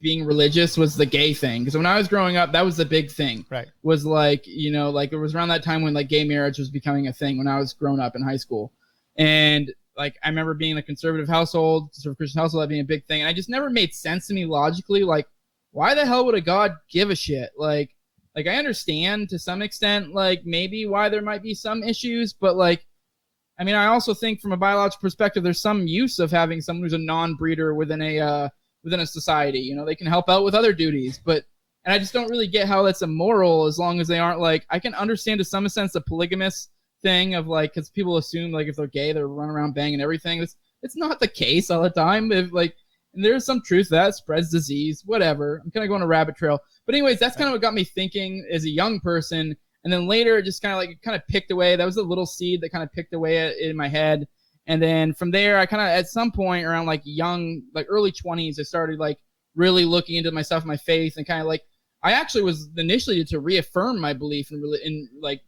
being religious was the gay thing. Because when I was growing up, that was the big thing. Right. Was it was around that time when gay marriage was becoming a thing when I was growing up in high school. And I remember being in a conservative Christian household, that being a big thing. And I just never made sense to me logically. Why the hell would a God give a shit? I understand to some extent, maybe why there might be some issues, but I also think from a biological perspective, there's some use of having someone who's a non-breeder within a society. They can help out with other duties, and I just don't really get how that's immoral as long as they aren't I can understand to some sense the polygamous thing of because people assume if they're gay, they're running around banging everything. It's not the case all the time. If and there's some truth that spreads disease, whatever. I'm kind of going a rabbit trail. But anyways, that's kind of what got me thinking as a young person. And then later, it just kind of picked away. That was a little seed that kind of picked away in my head. And then from there, I kind of, at some point around early 20s, I started really looking into myself, my faith, and kind of I actually was initially to reaffirm my belief in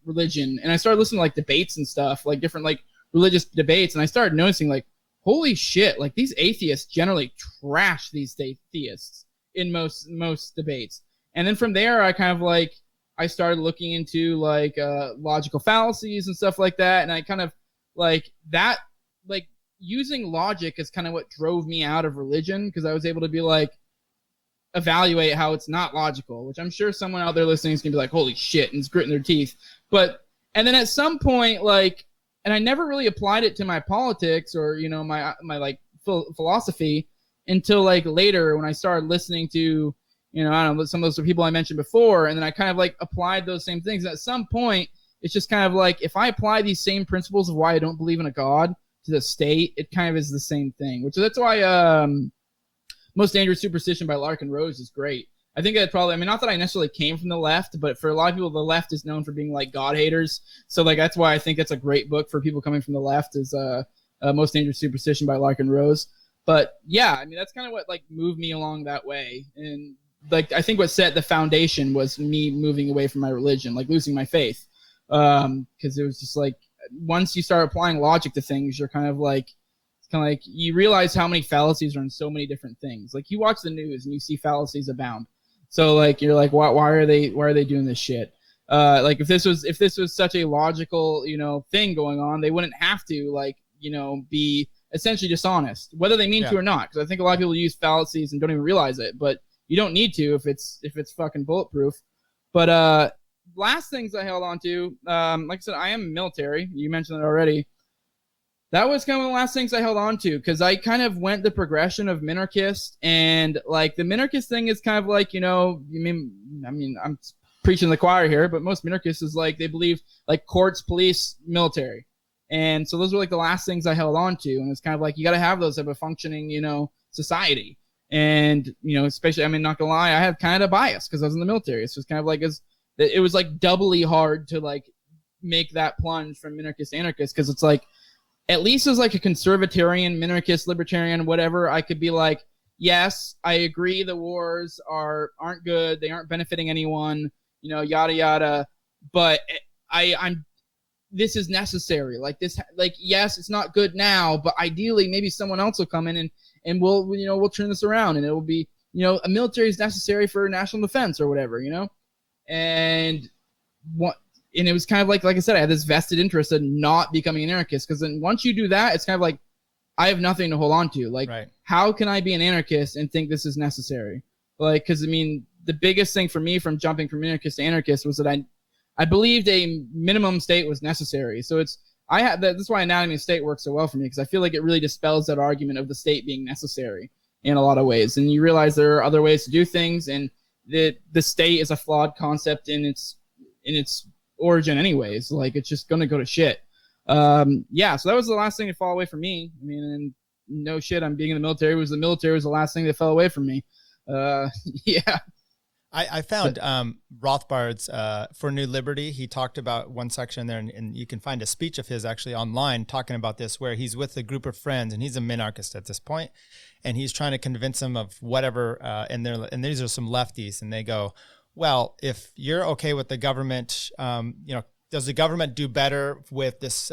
religion. And I started listening to debates and stuff, different religious debates. And I started noticing holy shit, these atheists generally trash these theists in most debates. And then from there, I kind of I started looking into logical fallacies and stuff like that. And I kind of that, using logic is kind of what drove me out of religion, because I was able to be evaluate how it's not logical, which I'm sure someone out there listening is going to be holy shit, and is gritting their teeth. And then at some point, and I never really applied it to my politics or, my philosophy until later when I started listening to, I don't know, some of those people I mentioned before. And then I kind of applied those same things. And at some point, it's just kind of if I apply these same principles of why I don't believe in a God to the state, it kind of is the same thing, that's why Most Dangerous Superstition by Larkin Rose is great. I think that probably, not that I necessarily came from the left, but for a lot of people, the left is known for being God haters. So that's why I think that's a great book for people coming from the left is Most Dangerous Superstition by Larkin Rose. But yeah, that's kind of what moved me along that way. And I think what set the foundation was me moving away from my religion, losing my faith. Because it was just once you start applying logic to things, you're kind of you realize how many fallacies are in so many different things. You watch the news and you see fallacies abound. So you're why are they doing this shit? If this was such a logical, thing going on, they wouldn't have to be essentially dishonest, whether they mean to or not. Because I think a lot of people use fallacies and don't even realize it, but you don't need to if it's fucking bulletproof. But last things I held on to, like I said, I am military. You mentioned it already. That was kind of one of the last things I held on to, because I kind of went the progression of minarchist, and the minarchist thing is kind of I'm preaching to the choir here, but most minarchists is they believe courts, police, military. And so those were the last things I held on to. And it's kind of you got to have those type of functioning, society. And, especially, not gonna lie, I had kind of a bias because I was in the military. So it's kind of it was doubly hard to make that plunge from minarchist to anarchist, because it's like, at least as like a conservatarian, minarchist, libertarian, whatever, I could be like, yes, I agree the wars aren't good, they aren't benefiting anyone, yada yada, but I'm this is necessary. Like this, like, yes, it's not good now, but ideally maybe someone else will come in and we'll turn this around, and it will be, a military is necessary for national defense or whatever, and it was kind of like I said, I had this vested interest in not becoming an anarchist, because then once you do that, it's kind of like I have nothing to hold on to. Like, right. How can I be an anarchist and think this is necessary? Like, because the biggest thing for me from jumping from anarchist to anarchist was that I believed a minimum state was necessary. So that's why anatomy of state works so well for me, because I feel like it really dispels that argument of the state being necessary in a lot of ways, and you realize there are other ways to do things, and the state is a flawed concept in its origin anyways. Like, it's just gonna go to shit. So that was the last thing to fall away from me. And no shit, I'm being in the military. The military was the last thing that fell away from me. Yeah. I found Rothbard's For New Liberty. He talked about one section there, and you can find a speech of his actually online talking about this, where he's with a group of friends, and he's a minarchist at this point, and he's trying to convince them of whatever. And these are some lefties, and they go, well, if you're okay with the government, does the government do better with this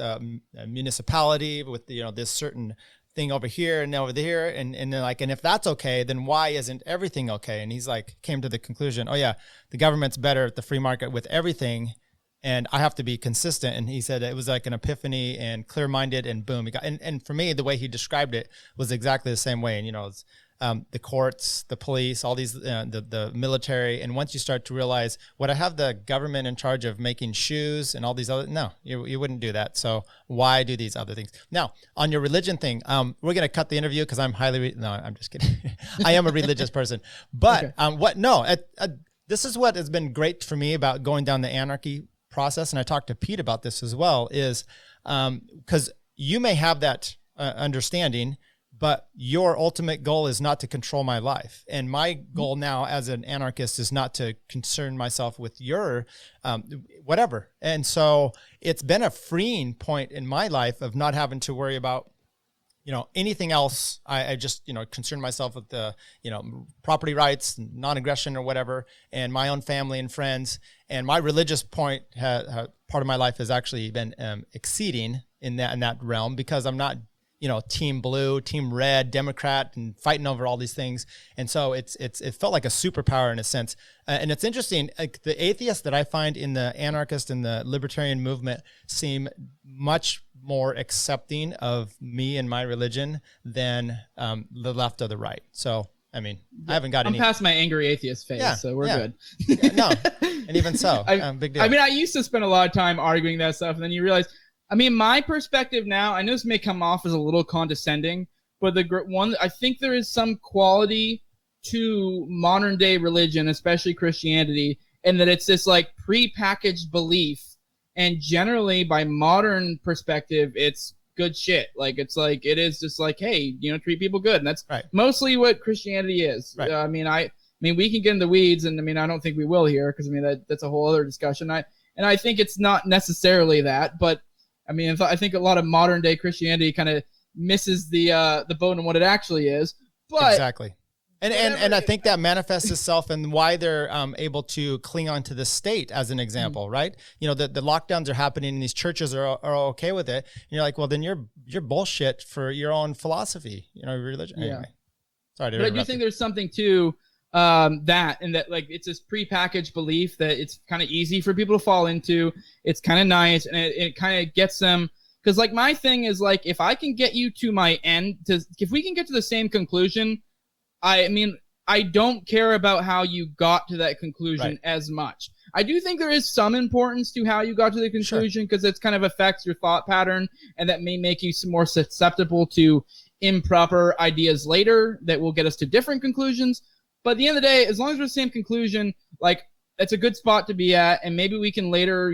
municipality, with this certain thing over here and over there, and if that's okay, then why isn't everything okay? And he's like, came to the conclusion, oh yeah, the government's better at the free market with everything, and I have to be consistent. And he said it was like an epiphany and clear-minded, and boom, he got. And for me, the way he described it was exactly the same way. And it's the courts, the police, all these, the military. And once you start to realize, would I have the government in charge of making shoes and all these other, no, you wouldn't do that. So why do these other things? Now, on your religion thing, we're going to cut the interview because I'm no, I'm just kidding. I am a religious person, but okay. This is what has been great for me about going down the anarchy process. And I talked to Pete about this as well, is because you may have that understanding, but your ultimate goal is not to control my life. And my goal now as an anarchist is not to concern myself with your whatever. And so it's been a freeing point in my life of not having to worry about, anything else. I just, concern myself with the, property rights, non-aggression or whatever, and my own family and friends. And my religious point, part of my life has actually been exceeding in that realm, because I'm not, team blue, team red, Democrat, and fighting over all these things. And so it felt like a superpower in a sense. And it's interesting, like the atheists that I find in the anarchist and the libertarian movement seem much more accepting of me and my religion than the left or the right. So, I haven't got any. I'm past my angry atheist phase, so we're good. No, and even so, big deal. I used to spend a lot of time arguing that stuff, and then you realize, my perspective now, I know this may come off as a little condescending, but I think there is some quality to modern day religion, especially Christianity, and that it's this like pre-packaged belief. And generally, by modern perspective, it's good shit. Like, it's like, it is just like, hey, treat people good. And that's mostly what Christianity is. Right. We can get in the weeds, and I don't think we will here, because that's a whole other discussion. I think it's not necessarily that, but I think a lot of modern day Christianity kind of misses the boat on what it actually is. But exactly. And I think that manifests itself in why they're able to cling on to the state as an example, right? The lockdowns are happening and these churches are okay with it. And you're like, well, then you're bullshit for your own philosophy, religion. Anyway, sorry to interrupt. But I do think there's something to that like it's this prepackaged belief that it's kind of easy for people to fall into. It's kind of nice, and it kind of gets them. Because like my thing is like, if I can get you to my end, if we can get to the same conclusion, I don't care about how you got to that conclusion as much. I do think there is some importance to how you got to the conclusion, because it kind of affects your thought pattern, and that may make you more susceptible to improper ideas later that will get us to different conclusions. But at the end of the day, as long as we're the same conclusion, like, that's a good spot to be at, and maybe we can later,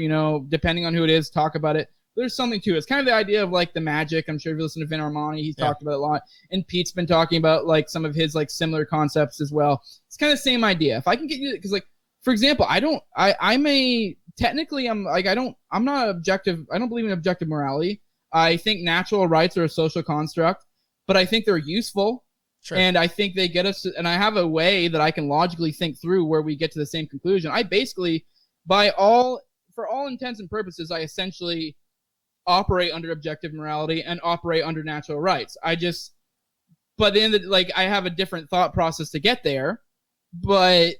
depending on who it is, talk about it. There's something to it. It's kind of the idea of like the magic. I'm sure if you listen to Vin Armani, he's talked about it a lot. And Pete's been talking about like some of his like similar concepts as well. It's kind of the same idea. If I can get you, because like, for example, I'm a technically I'm not objective. I don't believe in objective morality. I think natural rights are a social construct, but I think they're useful. Sure. And I think they get us, and I have a way that I can logically think through where we get to the same conclusion. I basically, for all intents and purposes, I essentially operate under objective morality and operate under natural rights. But then I have a different thought process to get there. But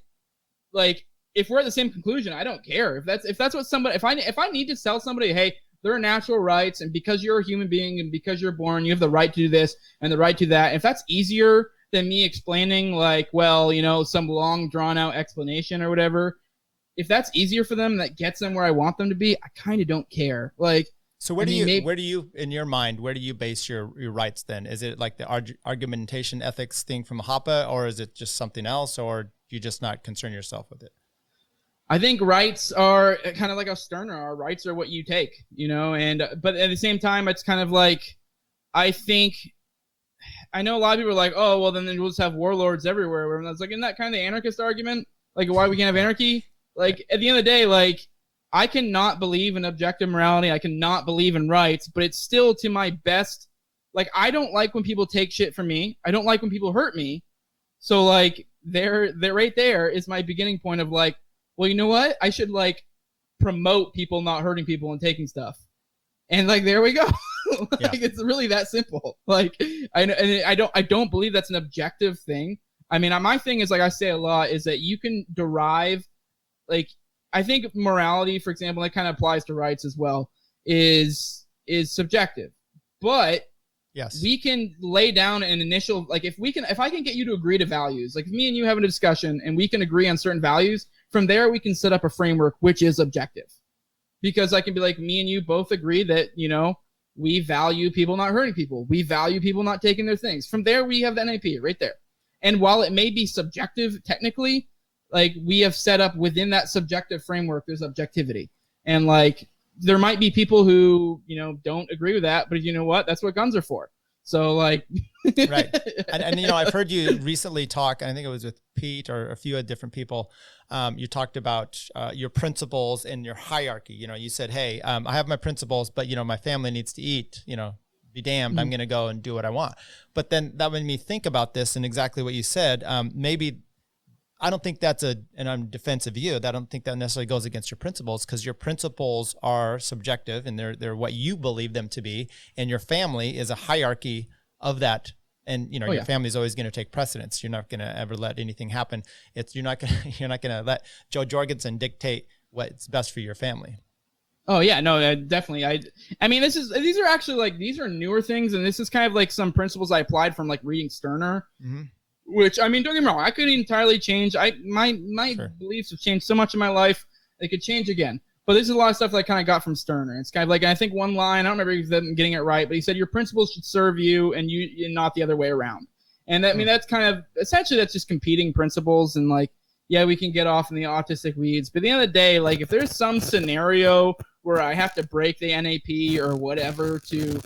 like, if we're at the same conclusion, I don't care. If that's what somebody, if I need to tell somebody, hey, there are natural rights, and because you're a human being and because you're born, you have the right to do this and the right to that. If that's easier than me explaining, like, well, some long drawn out explanation or whatever, if that's easier for them, that gets them where I want them to be, I kind of don't care. Like, so where do you, in your mind, where do you base your rights then? Is it like the argumentation ethics thing from Hoppe, or is it just something else, or do you just not concern yourself with it? I think rights are kind of like a Stirner. Our rights are what you take, but at the same time, it's kind of like, I know a lot of people are like, oh, well, then we'll just have warlords everywhere. And I was like, isn't that kind of the anarchist argument? Like, why we can't have anarchy? Like, at the end of the day, like, I cannot believe in objective morality. I cannot believe in rights, but it's still to my best. Like, I don't like when people take shit from me. I don't like when people hurt me. So, like, they're right there is my beginning point of like, well, you know what? I should like promote people not hurting people and taking stuff. And like, there we go. It's really that simple. Like, I don't believe that's an objective thing. I mean, my thing is, like I say a lot, is that you can derive, like, I think morality, for example, that kind of applies to rights as well, is subjective. But yes, we can lay down an initial, like, if I can get you to agree to values, like if me and you having a discussion and we can agree on certain values, from there we can set up a framework which is objective. Because I can be like, me and you both agree that, we value people not hurting people. We value people not taking their things. From there, we have the NAP right there. And while it may be subjective technically, like, we have set up within that subjective framework, there's objectivity. And like, there might be people who, don't agree with that, but you know what? That's what guns are for. So like, right. And I've heard you recently talk, and I think it was with Pete or a few different people. You talked about your principles and your hierarchy. You said, hey, I have my principles, but my family needs to eat, be damned. I'm going to go and do what I want. But then that made me think about this and exactly what you said. Maybe I don't think that's and I'm defensive of you. I don't think that necessarily goes against your principles, because your principles are subjective and they're what you believe them to be. And your family is a hierarchy of that. And, your family is always going to take precedence. You're not going to ever let anything happen. You're not going to let Joe Jorgensen dictate what's best for your family. Oh yeah, no, definitely. I mean, these are actually like, these are newer things. And this is kind of like some principles I applied from like reading Stirner. Mm-hmm. Which, I mean, don't get me wrong, I could entirely change. My sure. beliefs have changed so much in my life, they could change again. But this is a lot of stuff that I kind of got from Stirner. It's kind of like, I think one line, I don't remember if I'm getting it right, but he said, your principles should serve you and not the other way around. And that, I mean, that's kind of, essentially that's just competing principles. And like, yeah, we can get off in the autistic weeds. But at the end of the day, like, if there's some scenario where I have to break the NAP or whatever to,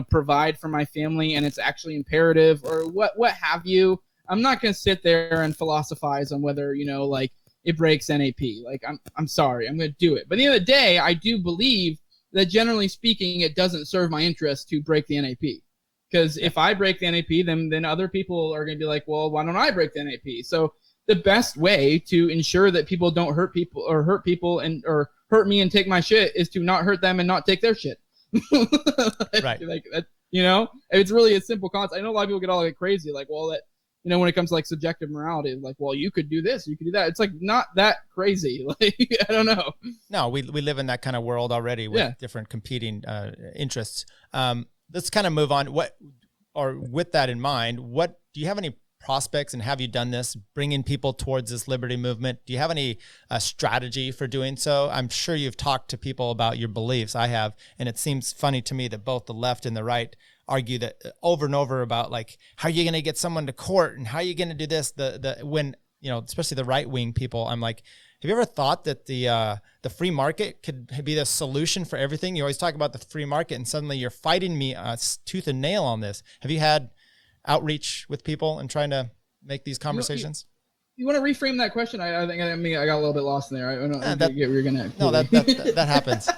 provide for my family, and it's actually imperative or what have you, I'm not going to sit there and philosophize on whether, like, it breaks NAP. Like, I'm sorry, I'm going to do it. But at the end of the day, I do believe that generally speaking, it doesn't serve my interest to break the NAP. Because if I break the NAP, then other people are going to be like, well, why don't I break the NAP? So the best way to ensure that people don't hurt people or hurt me and take my shit is to not hurt them and not take their shit. Right. Like that, it's really a simple concept. I know a lot of people get all like crazy, like, well, that, when it comes to like subjective morality, like, well, you could do this, you could do that. It's like not that crazy. Like, I don't know. No, we live in that kind of world already with different competing interests. Let's kind of move on. With that in mind, do you have any prospects, and have you done this, bringing people towards this liberty movement? Do you have any strategy for doing so? I'm sure you've talked to people about your beliefs. I have, and it seems funny to me that both the left and the right argue that over and over about, like, how are you going to get someone to court and how are you going to do this? When especially the right wing people, I'm like, have you ever thought that the free market could be the solution for everything? You always talk about the free market, and suddenly you're fighting me tooth and nail on this. Have you had outreach with people and trying to make these conversations? You want to reframe that question? I think I got a little bit lost in there. I don't know. We're gonna. No, that happens.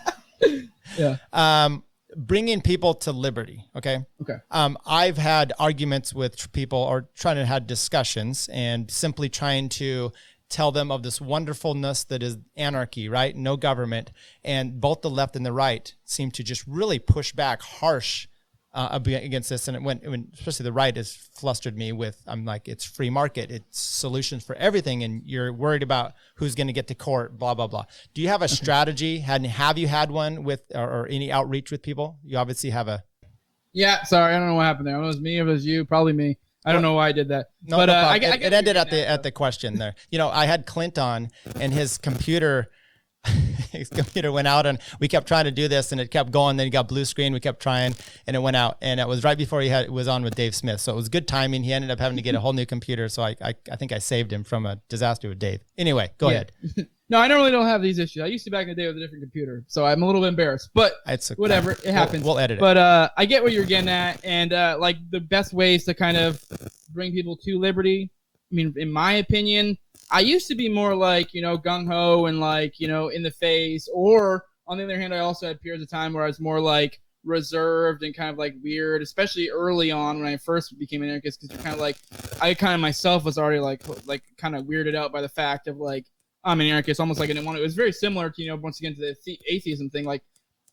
Yeah. Bringing people to liberty. Okay. Okay. I've had arguments with people or trying to have discussions and simply trying to tell them of this wonderfulness that is anarchy, right? No government. And both the left and the right seem to just really push back harsh against this. And when especially the right has flustered me with, I'm like, it's free market, it's solutions for everything. And you're worried about who's going to get to court, blah, blah, blah. Do you have a strategy? Have you had one with, or any outreach with people? You obviously have a. Yeah. Sorry. I don't know what happened there. It was me. It was you. Probably me. I don't know why I did that. No, but no it ended at the question there. I had Clint on, and his computer went out, and we kept trying to do this, and it kept going. Then he got blue screen. We kept trying, and it went out. And it was right before it was on with Dave Smith. So it was good timing. He ended up having to get a whole new computer. So I think I saved him from a disaster with Dave. Anyway, go ahead. No, I normally don't have these issues. I used to back in the day with a different computer, so I'm a little bit embarrassed. But whatever, it happens. We'll edit it. But I get what you're getting at, and like the best ways to kind of bring people to liberty. I mean, in my opinion, I used to be more like, gung ho and like, in the face. Or on the other hand, I also had periods of time where I was more like reserved and kind of like weird, especially early on when I first became an anarchist, because you're kind of like, I kind of myself was already like kind of weirded out by the fact of like, I'm an anarchist, almost like I didn't want to. It was very similar to, once again, to the atheism thing. Like,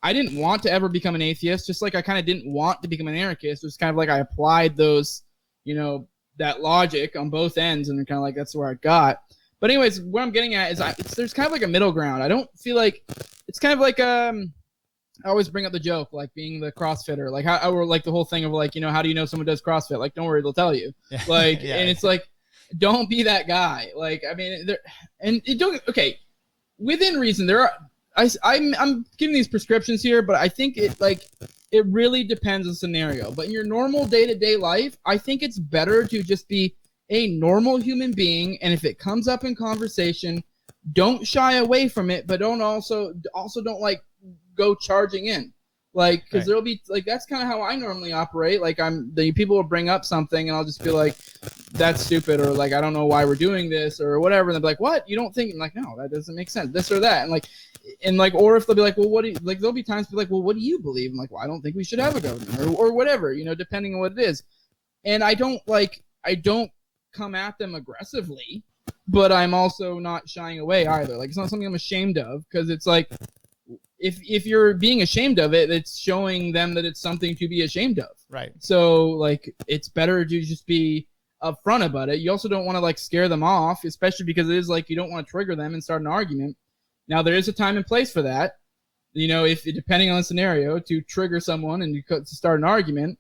I didn't want to ever become an atheist, just like I kind of didn't want to become an anarchist. It was kind of like I applied those, that logic on both ends, and kind of like that's where I got. But anyways, what I'm getting at is there's kind of like a middle ground. I don't feel like it's kind of like I always bring up the joke, like being the CrossFitter, like or like the whole thing of like, how do you know someone does CrossFit? Like, don't worry, they'll tell you. Yeah. Like, yeah. And it's like, don't be that guy. Like, I mean, within reason, there are. I'm giving these prescriptions here, but I think it really depends on the scenario. But in your normal day-to-day life, I think it's better to just be a normal human being, and if it comes up in conversation, don't shy away from it, but don't also don't like go charging in. Like, because there'll be like, that's kind of how I normally operate. Like, the people will bring up something and I'll just be like, that's stupid, or like, I don't know why we're doing this or whatever. And they'll be like, what? You don't think? I'm like, no, that doesn't make sense. This or that. And like, or if they'll be like, well, what do you, like, there'll be times to be like, well, what do you believe? I'm like, well, I don't think we should have a government or whatever, depending on what it is. And I don't come at them aggressively, but I'm also not shying away either. Like, it's not something I'm ashamed of, because it's like, if you're being ashamed of it, it's showing them that it's something to be ashamed of. Right. So like, it's better to just be upfront about it. You also don't want to like scare them off, especially because it is like, you don't want to trigger them and start an argument. Now there is a time and place for that. If depending on the scenario, to trigger someone and to start an argument,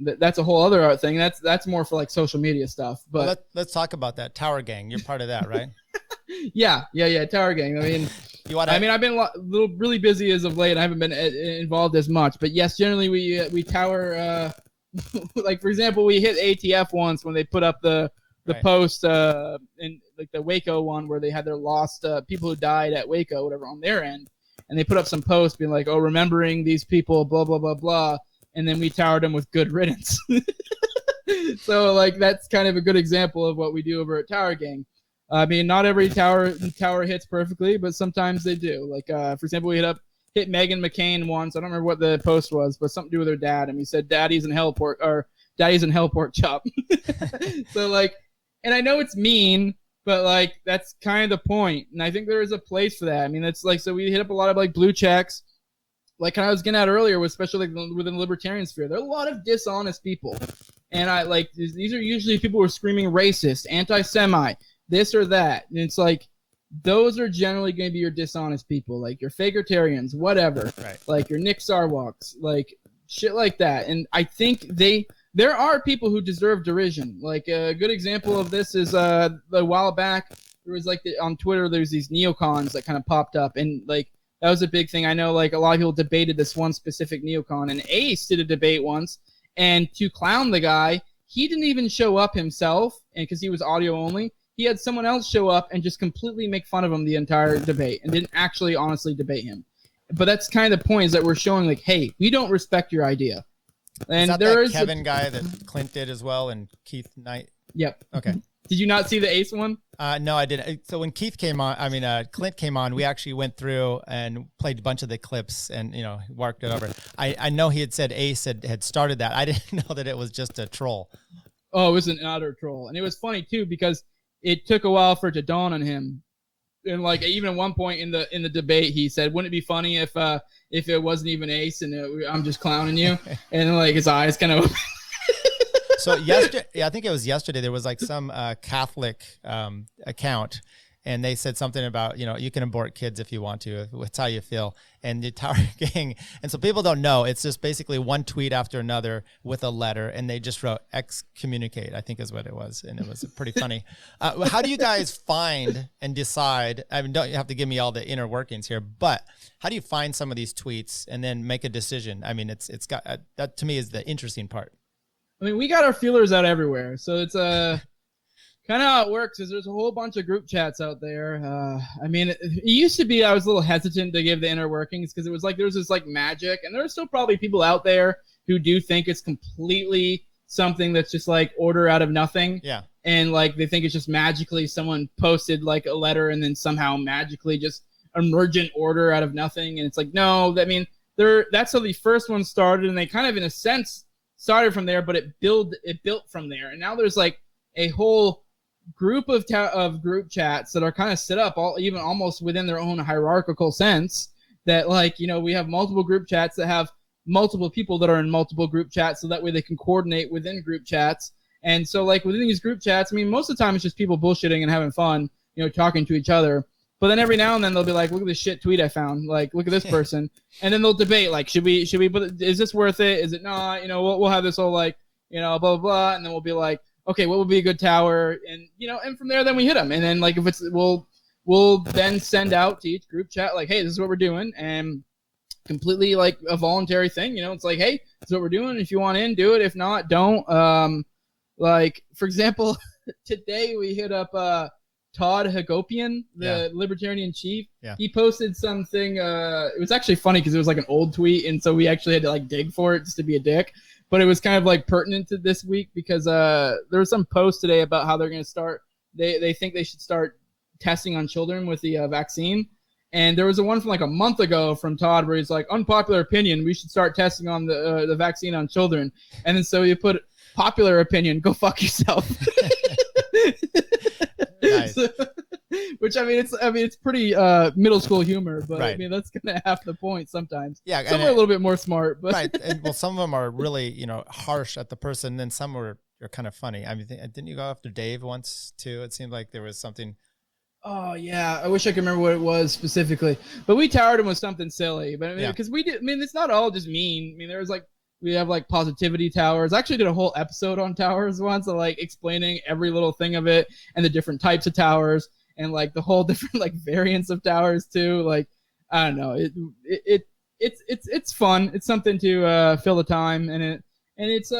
that's a whole other thing. That's more for like social media stuff. But well, let's talk about that Tower Gang. You're part of that, right? Yeah. Tower Gang. I mean, I've been really busy as of late. I haven't been involved as much, but yes, generally we tower. Like, for example, we hit ATF once when they put up the post in like the Waco one where they had their lost people who died at Waco, whatever, on their end, and they put up some posts being like, oh, remembering these people, blah blah blah blah, and then we towered them with good riddance. So like, that's kind of a good example of what we do over at Tower Gang. I mean, not every tower hits perfectly, but sometimes they do. Like, for example, we hit Meghan McCain once. I don't remember what the post was, but something to do with her dad. And we said, Daddy's in hell pork chop. So like, and I know it's mean, but like, that's kind of the point. And I think there is a place for that. I mean, it's like, so we hit up a lot of like blue checks. Like I was getting at earlier, especially like within the libertarian sphere, there are a lot of dishonest people. And I like, these are usually people who are screaming racist, anti-Semite, this or that. And it's like, those are generally going to be your dishonest people, like your fakertarians, whatever, right. Like your Nick Sarwalks, like shit like that. And I think there are people who deserve derision. Like a good example of this is a while back, there was like on Twitter, there's these neocons that kind of popped up, and like that was a big thing. I know like a lot of people debated this one specific neocon, and Ace did a debate once, and to clown the guy, he didn't even show up himself, and because he was audio only, he had someone else show up and just completely make fun of him the entire debate and didn't actually honestly debate him. But that's kind of the point, is that we're showing like, hey, we don't respect your idea. And is that Kevin guy that Clint did as well, and Keith Knight? Yep. Okay. Did you not see the Ace one? No, I didn't. So when Clint came on, we actually went through and played a bunch of the clips and, worked it over. I know he had said Ace had started that. I didn't know that it was just a troll. Oh, it was an utter troll. And it was funny too, because it took a while for it to dawn on him. And like even at one point in the debate, he said, "Wouldn't it be funny if it wasn't even Ace and I'm just clowning you?" And then, like his eyes kind of. So yesterday, I think it was yesterday, there was like some Catholic account, and they said something about, you can abort kids if you want to. It's how you feel. And the Tower Gang. And so people don't know. It's just basically one tweet after another with a letter, and they just wrote excommunicate, I think is what it was. And it was pretty funny. How do you guys find and decide? I mean, don't you have to give me all the inner workings here, but how do you find some of these tweets and then make a decision? I mean, it's got that to me is the interesting part. I mean, we got our feelers out everywhere, so it's kind of how it works. Is there's a whole bunch of group chats out there. I mean, it used to be I was a little hesitant to give the inner workings because it was like there's this like magic, and there's still probably people out there who do think it's completely something that's just like order out of nothing. Yeah. And like they think it's just magically someone posted like a letter and then somehow magically just emergent order out of nothing, and it's like no, I mean that's how the first one started, and they kind of in a sense started from there, but it built from there, and now there's like a whole group of group chats that are kind of set up even almost within their own hierarchical sense. That like we have multiple group chats that have multiple people that are in multiple group chats, so that way they can coordinate within group chats. And so like within these group chats, I mean most of the time it's just people bullshitting and having fun, talking to each other. But then every now and then they'll be like, look at this shit tweet I found. Like, look at this person. And then they'll debate, like, should we put, is this worth it? Is it not? We'll have this whole like, blah, blah, blah. And then we'll be like, okay, what would be a good tower? And, and from there, then we hit them. And then like, if it's, we'll then send out to each group chat, like, hey, this is what we're doing. And completely like a voluntary thing, it's like, hey, this is what we're doing. If you want in, do it. If not, don't. Like, for example, today we hit up, Todd Hagopian, the libertarian chief. Yeah. He posted something. It was actually funny because it was like an old tweet, and so we actually had to like dig for it just to be a dick. But it was kind of like pertinent to this week because there was some post today about how they're going to start. They think they should start testing on children with the vaccine. And there was a one from like a month ago from Todd where he's like, unpopular opinion, we should start testing on the vaccine on children. And then so you put popular opinion, go fuck yourself. Nice. Which it's pretty middle school humor, but right. I mean that's kind of half the point sometimes. Yeah, some are a little bit more smart, but right. And well, some of them are really harsh at the person, and then some are kind of funny. I mean, didn't you go after Dave once too? It seemed like there was something. Oh yeah, I wish I could remember what it was specifically, but we towered him with something silly. But I mean, because we did. I mean, it's not all just mean. I mean, there was like. We have like positivity towers. I actually did a whole episode on towers once, of like explaining every little thing of it and the different types of towers and like the whole different like variants of towers too. Like I don't know, it's fun. It's something to fill the time, and it's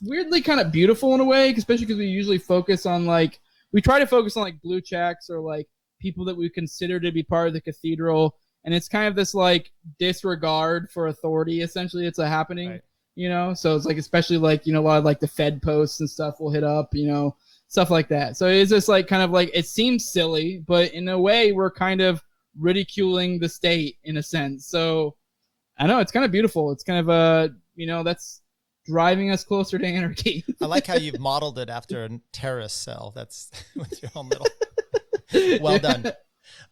weirdly kind of beautiful in a way, especially because we usually focus on like we try to focus on like blue checks or like people that we consider to be part of the cathedral. And it's kind of this like disregard for authority. Essentially, it's a happening, right. So it's like, especially like, a lot of like the Fed posts and stuff will hit up, stuff like that. So it's just like kind of like, it seems silly, but in a way we're kind of ridiculing the state in a sense. So I know it's kind of beautiful. It's kind of that's driving us closer to anarchy. I like how you've modeled it after a terrorist cell. That's with your own little, well done.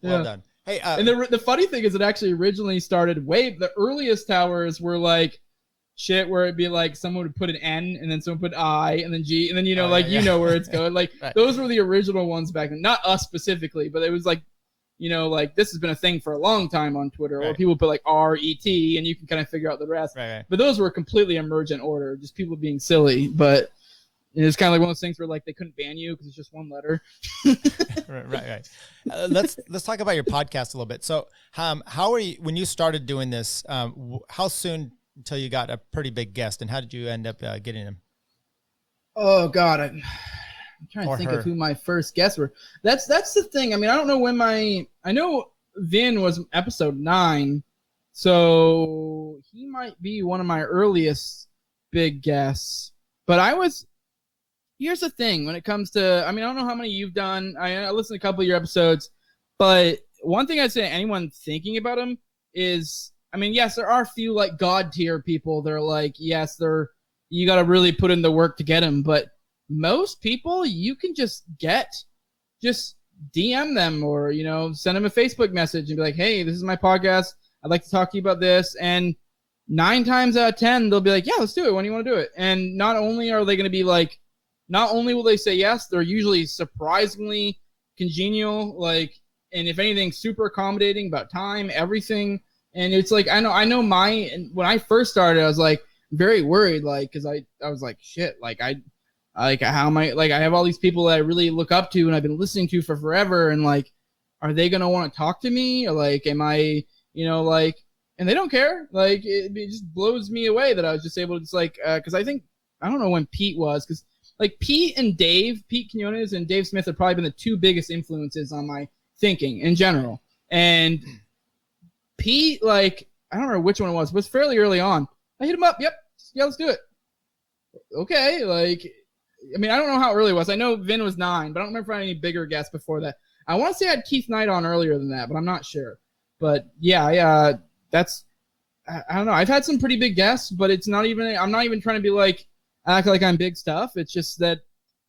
Well done. Hey, and the funny thing is it actually originally started the earliest towers were like shit where it'd be like someone would put an N and then someone put I and then G and then you know where it's going. Like right. Those were the original ones back then. Not us specifically, but it was like like this has been a thing for a long time on Twitter where people put like RET and you can kind of figure out the rest. Right. But those were completely emergent order, just people being silly. But it's kind of like one of those things where like they couldn't ban you because it's just one letter. Right. Let's talk about your podcast a little bit. So, how are you when you started doing this? How soon until you got a pretty big guest, and how did you end up getting him? Oh God, I'm trying to think of who my first guests were. That's the thing. I mean, I don't know when I know Vin was episode 9, so he might be one of my earliest big guests. But I was here's the thing when it comes to, I mean, I don't know how many you've done. I listened to a couple of your episodes, but one thing I'd say to anyone thinking about them is, I mean, yes, there are a few like God tier people. They're like, yes, you got to really put in the work to get them. But most people you can just DM them or, send them a Facebook message and be like, hey, this is my podcast. I'd like to talk to you about this. And 9 times out of 10, they'll be like, yeah, let's do it. When do you want to do it? And not only are they going to be like, not only will they say yes, they're usually surprisingly congenial, like, and if anything, super accommodating about time, everything. And it's like, when I first started, I was like very worried, like, cause I was like, shit, like how am I, like, I have all these people that I really look up to and I've been listening to for forever. And like, are they going to want to talk to me? Or like, am I, like, and they don't care. Like, it just blows me away that I was just able to just like, cause I don't know when Pete was, cause like Pete Quinones and Dave Smith have probably been the 2 biggest influences on my thinking in general. And Pete, like, I don't remember which one it was fairly early on. I hit him up. Yep. Yeah, let's do it. Okay. Like, I mean, I don't know how early it was. I know Vin was 9, but I don't remember if I had any bigger guests before that. I want to say I had Keith Knight on earlier than that, but I'm not sure. But yeah, I don't know. I've had some pretty big guests, but I'm not even trying to be like, act like I'm big stuff. It's just that,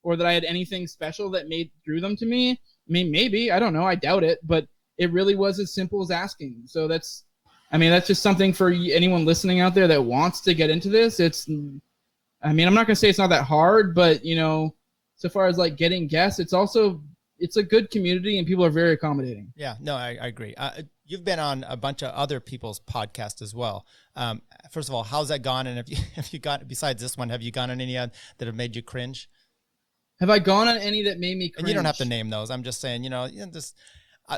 or that I had anything special that drew them to me. I mean, maybe, I don't know. I doubt it, but it really was as simple as asking. So that's just something for anyone listening out there that wants to get into this. I'm not going to say it's not that hard, but so far as like getting guests, it's a good community and people are very accommodating. Yeah, no, I agree. You've been on a bunch of other people's podcasts as well. First of all, how's that gone? And have you got, besides this one, have you gone on any that have made you cringe? Have I gone on any that made me cringe? And you don't have to name those. I'm just saying,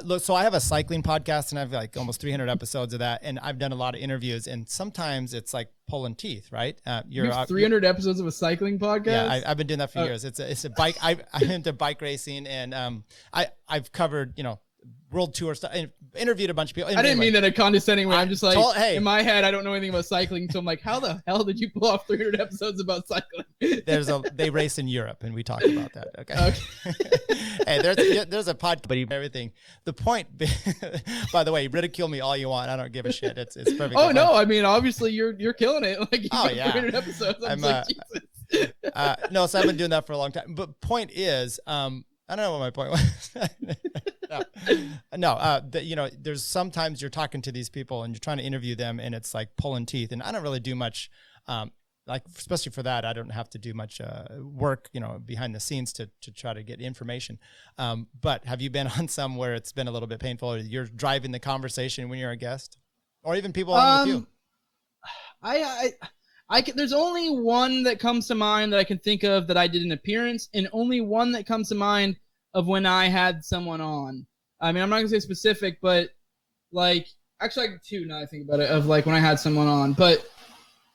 look, so I have a cycling podcast and I have like almost 300 episodes of that. And I've done a lot of interviews and sometimes it's like pulling teeth, right? You have 300 episodes of a cycling podcast? Yeah, I've been doing that for years. It's a bike. I'm into bike racing and I've covered, world tour stuff, interviewed a bunch of people. I didn't mean that in a condescending way. I'm just like, in my head, I don't know anything about cycling. So I'm like, how the hell did you pull off 300 episodes about cycling? They race in Europe and we talk about that. Okay. Hey, there's a podcast, but everything. The point, by the way, ridicule me all you want. I don't give a shit. It's perfect. Oh, no. I mean, obviously you're killing it. Like, you got 300 episodes. I'm like, Jesus. No, so I've been doing that for a long time. But point is, I don't know what my point was. There's sometimes you're talking to these people and you're trying to interview them and it's like pulling teeth. And I don't really do much, like, especially for that, I don't have to do much work, behind the scenes to try to get information. But have you been on some where it's been a little bit painful or you're driving the conversation when you're a guest or even people on with you? There's only one that comes to mind that I can think of that I did an appearance, and only one that comes to mind of when I had someone on. I mean, I'm not gonna say specific, but like, actually, I have 2 now that I think about it, of like when I had someone on. But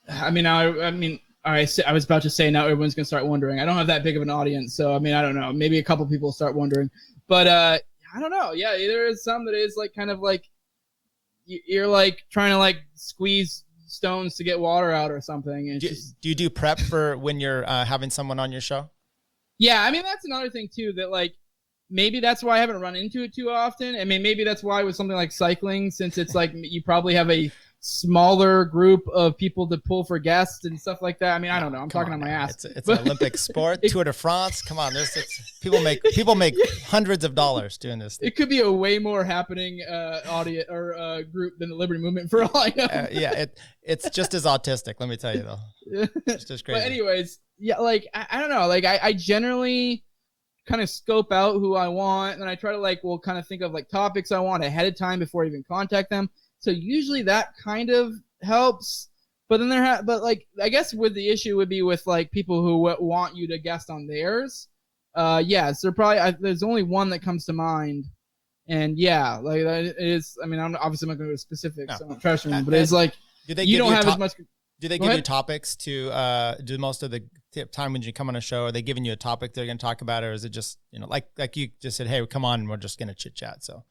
I mean, all right, I was about to say now everyone's gonna start wondering. I don't have that big of an audience, so I mean, I don't know. Maybe a couple people start wondering, but I don't know. Yeah, there is some that is like kind of like you're like trying to like squeeze stones to get water out or something. And do you do prep for when you're having someone on your show? Yeah, I mean, that's another thing too, that like maybe that's why I haven't run into it too often. I mean, maybe that's why with something like cycling, since it's like you probably have a smaller group of people to pull for guests and stuff like that. I mean, I don't know. I'm talking on my ass. It's an Olympic sport. Tour de France. Come on, people make hundreds of dollars doing this. It could be a way more happening audience or group than the Liberty Movement for all I know. Yeah, it's just as autistic. Let me tell you though. It's just crazy. But anyways, yeah, like I don't know. Like I generally kind of scope out who I want, and I try to kind of think of like topics I want ahead of time before I even contact them. So usually that kind of helps, but then I guess with the issue would be with like people who want you to guest on theirs. Yes, there's only one that comes to mind, and yeah, like it is. I mean, I'm obviously not going to go specifics, so I'm not pressuring them, but it's like you don't have as much. Do they give you topics to do most of the time when you come on a show? Are they giving you a topic they're going to talk about, or is it just like you just said, hey, come on, and we're just going to chit chat? So.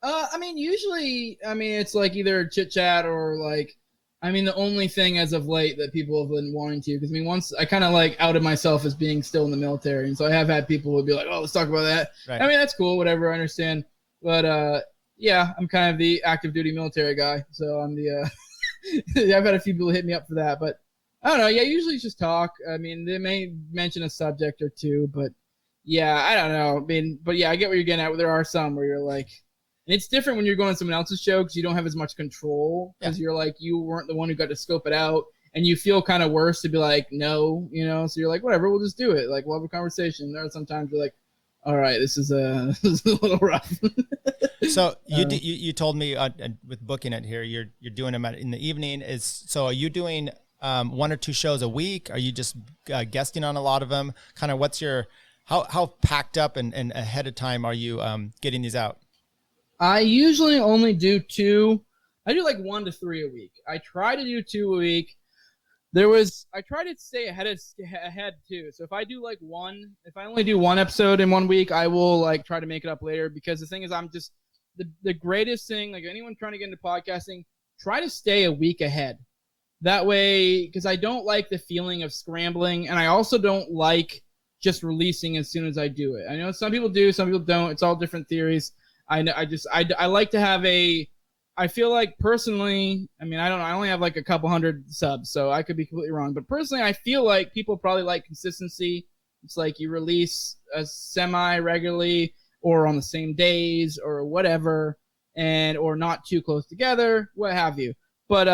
I mean, usually, it's like either chit chat or like, I mean, the only thing as of late that people have been wanting to, because I mean, once I kind of like outed myself as being still in the military, and so I have had people who would be like, "Oh, let's talk about that." Right. I mean, that's cool, whatever, I understand. But yeah, I'm kind of the active duty military guy, so I'm the. I've had a few people hit me up for that, but I don't know. Yeah, usually it's just talk. I mean, they may mention a subject or two, but yeah, I don't know. I mean, but yeah, I get what you're getting at. There are some where you're like. And it's different when you're going on someone else's show because you don't have as much control because you're like, you weren't the one who got to scope it out. And you feel kind of worse to be like, no, you know? So you're like, whatever, we'll just do it. Like, we'll have a conversation. There are sometimes you're like, all right, this is a little rough. So you told me with booking it here, you're doing them in the evening. So are you doing 1 or 2 shows a week? Are you just guesting on a lot of them? Kind of what's your, how packed up and ahead of time are you getting these out? I usually only do 2. I do like 1 to 3 a week. I try to do 2 a week. I try to stay ahead too. So if I do like if I only do 1 episode in 1 week, I will like try to make it up later because the thing is I'm just the greatest thing, like anyone trying to get into podcasting, try to stay a week ahead. That way, because I don't like the feeling of scrambling, and I also don't like just releasing as soon as I do it. I know some people do, some people don't. It's all different theories. I like to have I feel like personally, I mean, I don't know, I only have like a couple hundred subs, so I could be completely wrong. But personally, I feel like people probably like consistency. It's like you release a semi-regularly or on the same days or whatever, or not too close together, what have you. But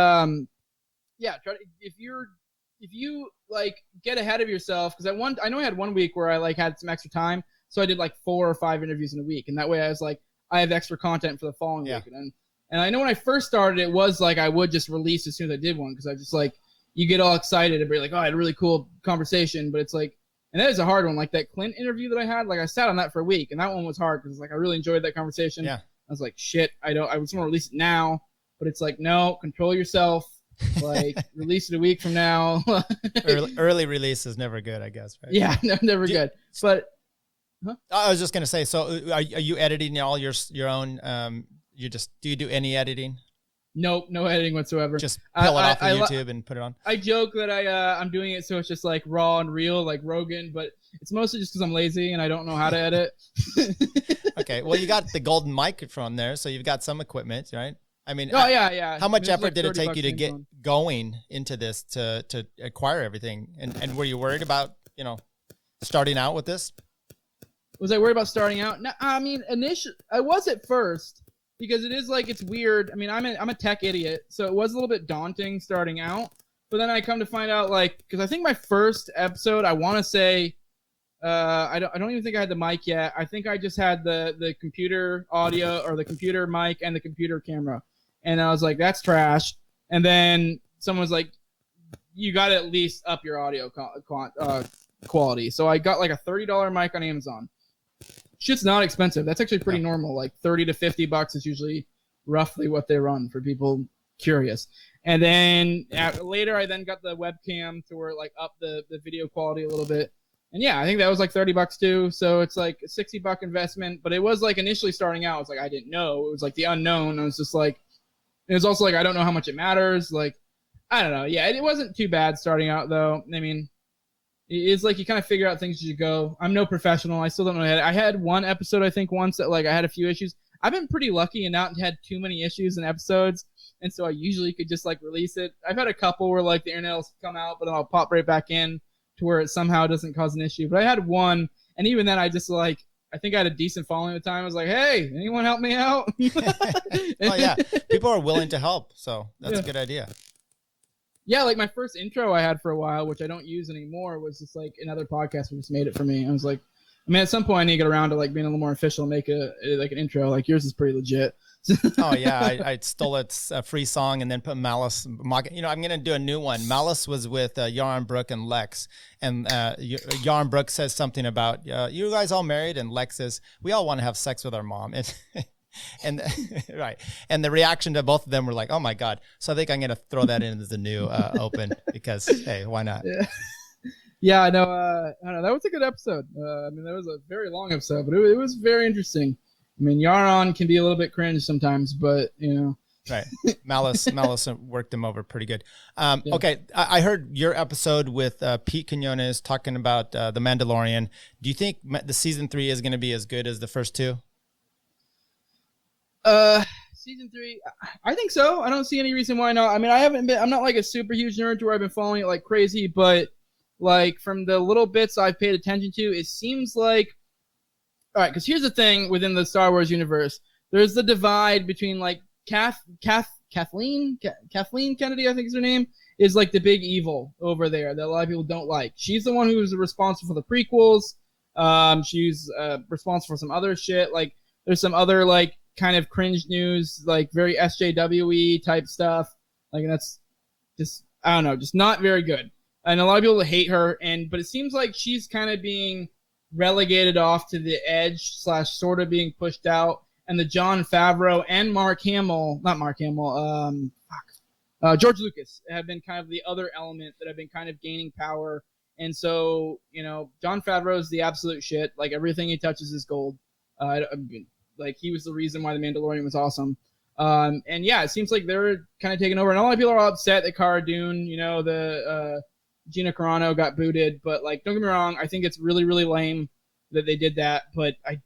yeah, if you like get ahead of yourself, because I know I had 1 week where I like had some extra time, so I did like 4 or 5 interviews in a week, and that way I was like, I have extra content for the following week. And I know when I first started, it was like I would just release as soon as I did one because I just like, you get all excited and be like, oh, I had a really cool conversation. But it's like, and that is a hard one. Like that Clint interview that I had, like I sat on that for a week, and that one was hard because like I really enjoyed that conversation. Yeah. I was like, shit, I just want to release it now. But it's like, no, control yourself. Like release it a week from now. early release is never good, I guess. Right? Yeah, no, never good. But huh? I was just gonna say. So, are you editing all your own? Do you do any editing? Nope, no editing whatsoever. Just peel it off of YouTube and put it on. I joke that I'm doing it so it's just like raw and real, like Rogan, but it's mostly just because I'm lazy and I don't know how to edit. Okay, well you got the golden microphone there, so you've got some equipment, right? I mean, oh yeah. How much effort did it take you to get going into this to acquire everything? And were you worried about starting out with this? Was I worried about starting out? No, I mean, initially I was at first. Because it is like, it's weird. I mean, I'm a tech idiot, so it was a little bit daunting starting out. But then I come to find out, like, because I think my first episode, I want to say, I don't even think I had the mic yet. I think I just had the computer audio or the computer mic and the computer camera. And I was like, that's trash. And then someone was like, you got to at least up your audio quality. So I got like a $30 mic on Amazon. Shit's not expensive. That's actually pretty normal. Like $30 to $50 is usually roughly what they run for people curious. And then later, I then got the webcam to where it like up the video quality a little bit. And yeah, I think that was like $30 too. So it's like a $60 investment. But it was like initially starting out, it's like I didn't know. It was like the unknown. I was just like, it was also like I don't know how much it matters. Like I don't know. Yeah, it wasn't too bad starting out though. I mean. It's like you kind of figure out things as you go. I'm no professional. I still don't know. I had 1 episode, I think, once that like I had a few issues. I've been pretty lucky and not had too many issues in episodes, and so I usually could just like release it. I've had a couple where like the internet will come out, but then I'll pop right back in to where it somehow doesn't cause an issue. But I had 1, and even then I just like I think I had a decent following at the time. I was like, hey, anyone help me out? Oh yeah, people are willing to help, so that's a good idea. Yeah, like my first intro I had for a while, which I don't use anymore, was just like another podcast who just made it for me. I was like, I mean, at some point I need to get around to like being a little more official and make like an intro. Like yours is pretty legit. Oh yeah, I stole its free song and then put Malice. I'm gonna do a new one. Malice was with Yaron Brook and Lex, and Yaron Brook says something about you guys all married, and Lex says we all want to have sex with our mom. And right, and the reaction to both of them were like, "Oh my god!" So I think I'm gonna throw that in as a new open because hey, why not? Yeah, I know. I don't know. That was a good episode. I mean, that was a very long episode, but it was very interesting. I mean, Yaron can be a little bit cringe sometimes, but Right. Malice worked him over pretty good. Okay. I heard your episode with Pete Quinones talking about The Mandalorian. Do you think the season 3 is going to be as good as the first 2? Season 3, I think so. I don't see any reason why not. I mean, I'm not like a super huge nerd to where I've been following it like crazy, but like from the little bits I've paid attention to, it seems like, all right, because here's the thing within the Star Wars universe. There's the divide between like Kathleen Kennedy, I think is her name, is like the big evil over there that a lot of people don't like. She's the one who's responsible for the prequels. She's responsible for some other shit. Like there's some other like kind of cringe news, like very SJWE type stuff. Like that's just, I don't know, just not very good. And a lot of people hate her, but it seems like she's kind of being relegated off to the edge / sort of being pushed out. And the Jon Favreau and George Lucas have been kind of the other element that have been kind of gaining power. And so, you know, Jon Favreau is the absolute shit. Like everything he touches is gold. Like he was the reason why The Mandalorian was awesome. And yeah, it seems like they're kind of taking over. And a lot of people are upset that Cara Dune, you know, Gina Carano got booted. But like, don't get me wrong, I think it's really, really lame that they did that. But I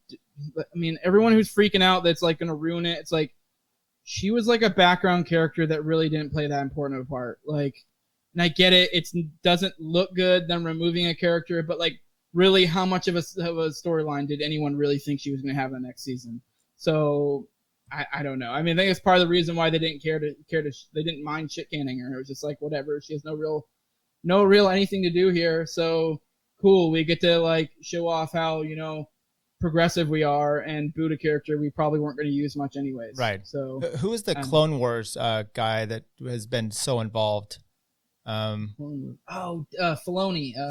mean, everyone who's freaking out that's like going to ruin it, it's like she was like a background character that really didn't play that important of a part. Like, and I get it. It doesn't look good them removing a character, but like really how much of a storyline did anyone really think she was going to have in the next season? So I don't know. I mean, I think it's part of the reason why they didn't they didn't mind shit canning her. It was just like, whatever. She has no real anything to do here. So cool. We get to like show off how, you know, progressive we are and boot a character we probably weren't going to use much anyways. Right. So who is the Clone Wars guy that has been so involved? Filoni.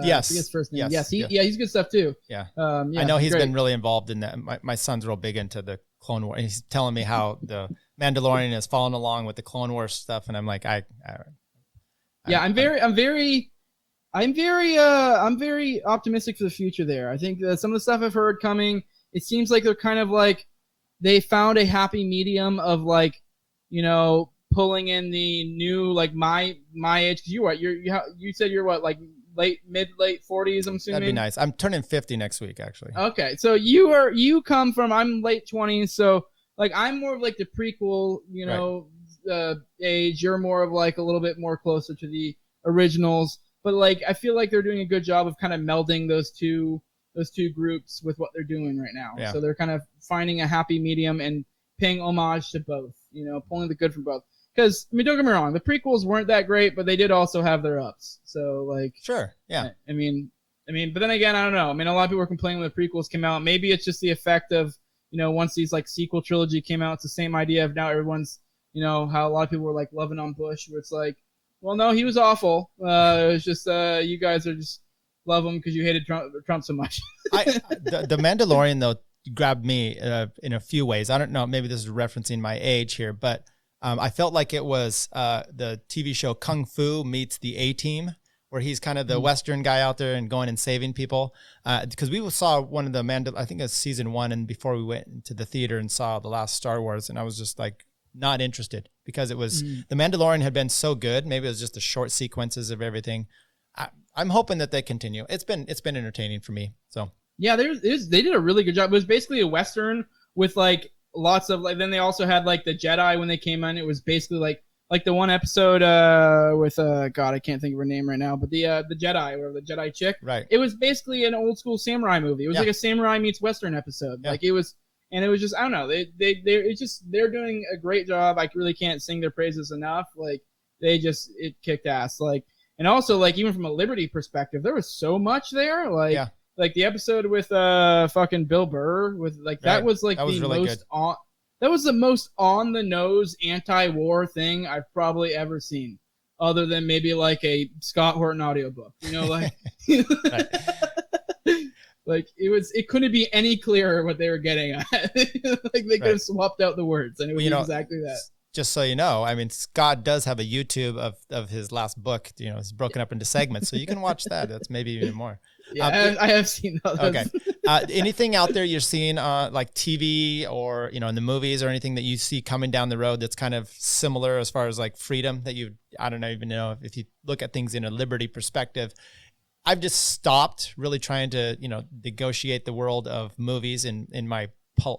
Yes. His first name. Yes. He's good stuff too. Yeah. Yeah, I know he's great. been really involved in that. My son's real big into the Clone Wars. He's telling me how the Mandalorian is following along with the Clone Wars stuff, and I'm like, I'm very optimistic for the future there. I think that some of the stuff I've heard coming, it seems like they're kind of like they found a happy medium of like, you know, pulling in the new like my age. Cause you said you're what, like mid late 40s, I'm assuming. That'd be nice. I'm turning 50 next week actually. Okay, so you come from, I'm late 20s, so like I'm more of like the prequel, you know, age. You're more of like a little bit more closer to the originals, but like I feel like they're doing a good job of kind of melding those two groups with what they're doing right now. Yeah. So they're kind of finding a happy medium and paying homage to both, you know, pulling the good from both. Because, I mean, don't get me wrong, the prequels weren't that great, but they did also have their ups. So, like... Sure, yeah. I mean, but then again, I don't know. I mean, a lot of people were complaining when the prequels came out. Maybe it's just the effect of, you know, once these, like, sequel trilogy came out, it's the same idea of now everyone's, you know, how a lot of people were, like, loving on Bush, where it's like, well, no, he was awful. It was just, you guys are just love him because you hated Trump so much. The Mandalorian, though, grabbed me in a few ways. I don't know, maybe this is referencing my age here, but... I felt like it was the TV show Kung Fu meets the A-Team, where he's kind of the Western guy out there and going and saving people. Because we saw one of the I think it was season 1, and before we went into the theater and saw the last Star Wars, and I was just like not interested because it was the Mandalorian had been so good. Maybe it was just the short sequences of everything. I'm hoping that they continue. It's been entertaining for me. So yeah, they did a really good job. It was basically a Western with like lots of like. Then they also had like the Jedi when they came in. It was basically like the one episode with God, I can't think of her name right now, but the Jedi or the Jedi chick. Right. It was basically an old school samurai movie. It was like a samurai meets Western episode. Yeah. Like it was, and it was just, I don't know. They're doing a great job. I really can't sing their praises enough. Like it kicked ass. Like, and also like even from a Liberty perspective, there was so much there. Like. Yeah. Like the episode with fucking Bill Burr with like that was like that was the really most good. That was the most on the nose anti-war thing I've probably ever seen, other than maybe like a Scott Horton audiobook. You know, like like it couldn't be any clearer what they were getting at. Like they could have swapped out the words and it was exactly that. just so you know, I mean, Scott does have a YouTube of his last book. You know, it's broken up into segments, so you can watch that. That's maybe even more. Yeah, I have seen those. Okay. Anything out there you're seeing, like TV or, you know, in the movies or anything that you see coming down the road that's kind of similar as far as like freedom that I don't even know if you look at things in a liberty perspective. I've just stopped really trying to, you know, negotiate the world of movies in my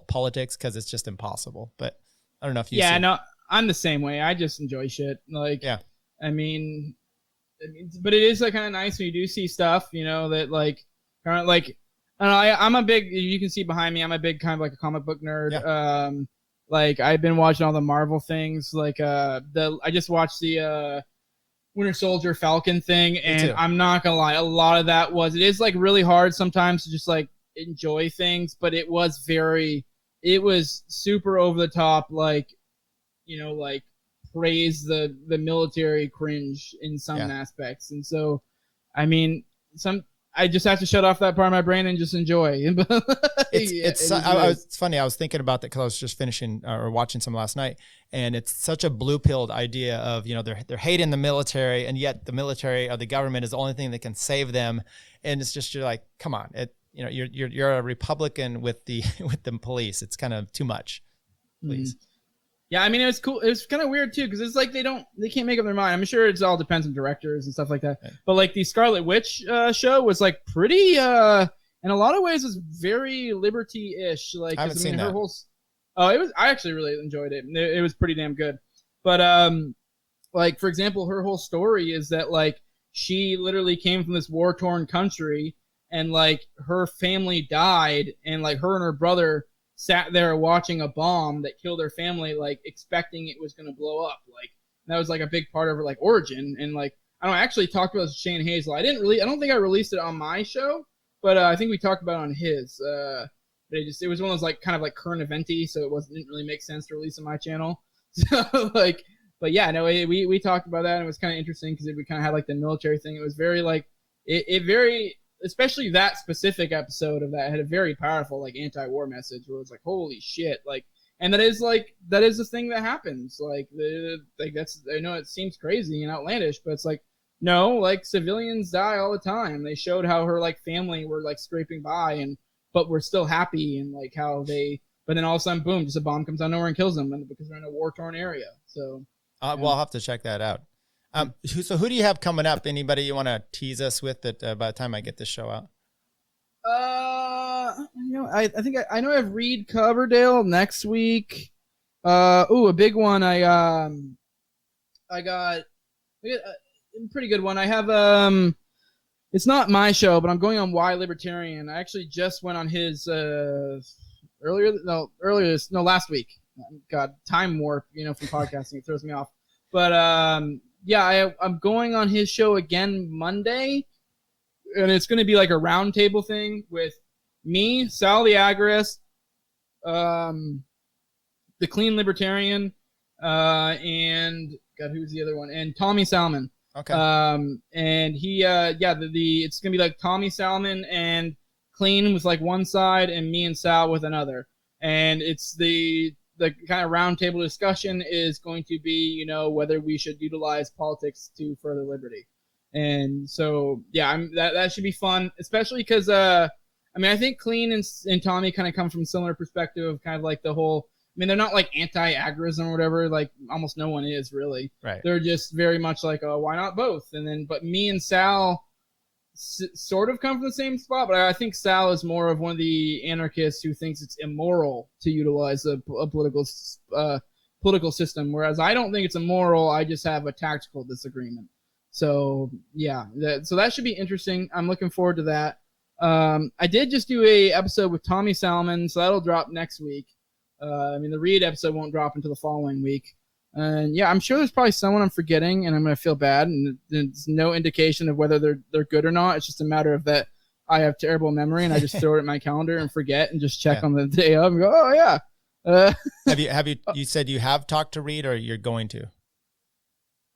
politics because it's just impossible. But I don't know if you see. No, I'm the same way. I just enjoy shit. Like, yeah. I mean, but it is like kind of nice when you do see stuff, you know, that like, kind of like, I don't know, I'm a big, you can see behind me, I'm a big kind of like a comic book nerd. Yeah. Like I've been watching all the Marvel things. Like, I just watched the, Winter Soldier Falcon thing, and I'm not gonna lie, a lot of that it is like really hard sometimes to just like enjoy things, but it was super over the top, like, you know, like praise the military cringe in some aspects. And so, I mean, I just have to shut off that part of my brain and just enjoy. It's funny. I was thinking about that because I was just finishing or watching some last night, and it's such a blue-pilled idea of, you know, they're hating the military, and yet the military or the government is the only thing that can save them. And it's just, you're like, come on, you know, you're a Republican with the police. It's kind of too much, please. Mm-hmm. Yeah, I mean, it was cool. It was kind of weird too, because it's like they can't make up their mind. I'm sure it all depends on directors and stuff like that. Yeah. But like the Scarlet Witch show was like pretty, in a lot of ways, was very liberty-ish. Like, I haven't seen that. I actually really enjoyed it. It was pretty damn good. But like for example, her whole story is that like she literally came from this war-torn country, and like her family died, and like her and her brother sat there watching a bomb that killed her family, like expecting it was going to blow up. Like that was like a big part of her like origin. And like, I don't actually talk about Shane Hazel. I don't think I released it on my show, but I think we talked about it on his. But it was one of those like kind of like current eventy, so didn't really make sense to release on my channel. So like, but yeah, no, we talked about that, and it was kind of interesting because we kind of had like the military thing. It was very like especially that specific episode of that had a very powerful like anti-war message where it was like, holy shit, like, and that is the thing that happens. Like that's, I know it seems crazy and outlandish, but it's like, no, like civilians die all the time. They showed how her like family were like scraping by, but we're still happy, and like how but then all of a sudden, boom, just a bomb comes out of nowhere and kills them, because they're in a war-torn area. So well, I'll have to check that out. So who do you have coming up? Anybody you want to tease us with that by the time I get this show out? You know, I think I know I have Reed Coverdale next week. A big one. I got a pretty good one. I have it's not my show, but I'm going on Why Libertarian. I actually just went on his last week. God, time warp, you know, from podcasting, it throws me off. But yeah, I'm going on his show again Monday, and it's going to be like a roundtable thing with me, Sal the Agorist, the Clean Libertarian, and God, who's the other one? And Tommy Salmon. Okay. And he, it's going to be like Tommy Salmon and Clean with like one side, and me and Sal with another. And it's the kind of roundtable discussion is going to be, you know, whether we should utilize politics to further liberty. And so, yeah, that should be fun, especially because, I mean, I think Clean and Tommy kind of come from a similar perspective of kind of like the whole, I mean, they're not like anti-agorism or whatever, like almost no one is really. Right. They're just very much like, oh, why not both? And then, but me and Sal sort of come from the same spot, but I think Sal is more of one of the anarchists who thinks it's immoral to utilize a political system, whereas I don't think it's immoral. I just have a tactical disagreement. So yeah, so that should be interesting. I'm looking forward to that. I did just do a episode with Tommy Salmon, so that'll drop next week. I mean, the Reed episode won't drop until the following week. And yeah, I'm sure there's probably someone I'm forgetting, and I'm going to feel bad. And there's no indication of whether they're good or not. It's just a matter of that I have terrible memory, and I just throw it in my calendar and forget, and just check on the day of and go, oh yeah. Have you? You said you have talked to Reed, or you're going to?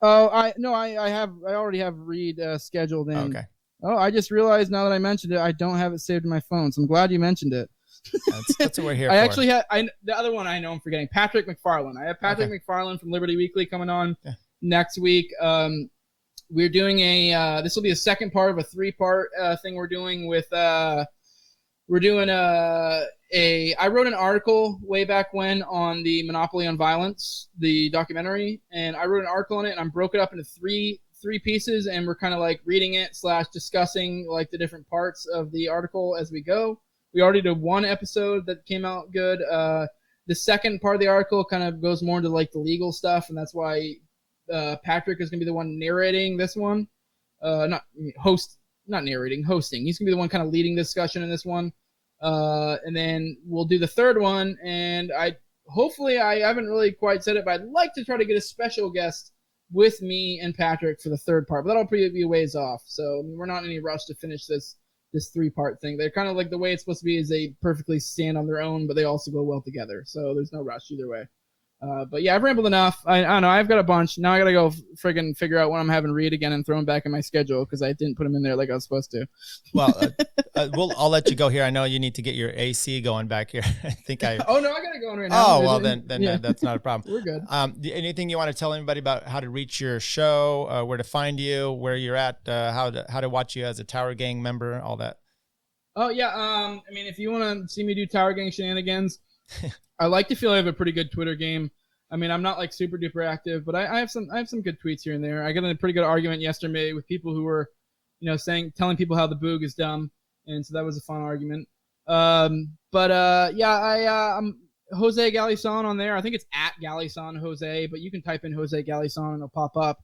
Oh, I already have Reed scheduled in. Okay. Oh, I just realized now that I mentioned it, I don't have it saved in my phone. So I'm glad you mentioned it. That's what we're here for. I actually had the other one I know I'm forgetting. Patrick McFarlane. I have Patrick McFarlane from Liberty Weekly coming on next week. We're doing this will be a second part of a 3-part thing we're doing with I wrote an article way back when on the Monopoly on Violence, the documentary, and I wrote an article on it, and I broke it up into three pieces, and we're kind of like reading it / discussing like the different parts of the article as we go. We already did one episode that came out good. The second part of the article kind of goes more into like the legal stuff, and that's why Patrick is going to be the one narrating this one. Not narrating, hosting. He's going to be the one kind of leading the discussion in this one. And then we'll do the third one, and I haven't really quite said it, but I'd like to try to get a special guest with me and Patrick for the third part, but that'll probably be a ways off. So we're not in any rush to finish this 3-part thing. They're kind of like the way it's supposed to be is they perfectly stand on their own, but they also go well together. So there's no rush either way. But yeah, I've rambled enough. I don't know. I've got a bunch. Now I got to go friggin' figure out when I'm having Reed again and throw him back in my schedule because I didn't put him in there like I was supposed to. Well, I'll let you go here. I know you need to get your AC going back here. I think Oh, no, I got it going right now. Oh, well, then yeah. That's not a problem. We're good. Anything you want to tell anybody about how to reach your show, where to find you, where you're at, how to watch you as a Tower Gang member, all that? Oh, yeah. I mean, if you want to see me do Tower Gang shenanigans, I like to feel I have a pretty good Twitter game. I mean, I'm not like super duper active, but I have some good tweets here and there. I got in a pretty good argument yesterday with people who were, telling people how the Boog is dumb, and so that was a fun argument. I'm Jose Galison on there. I think it's at Galison Jose, but you can type in Jose Galison and it'll pop up.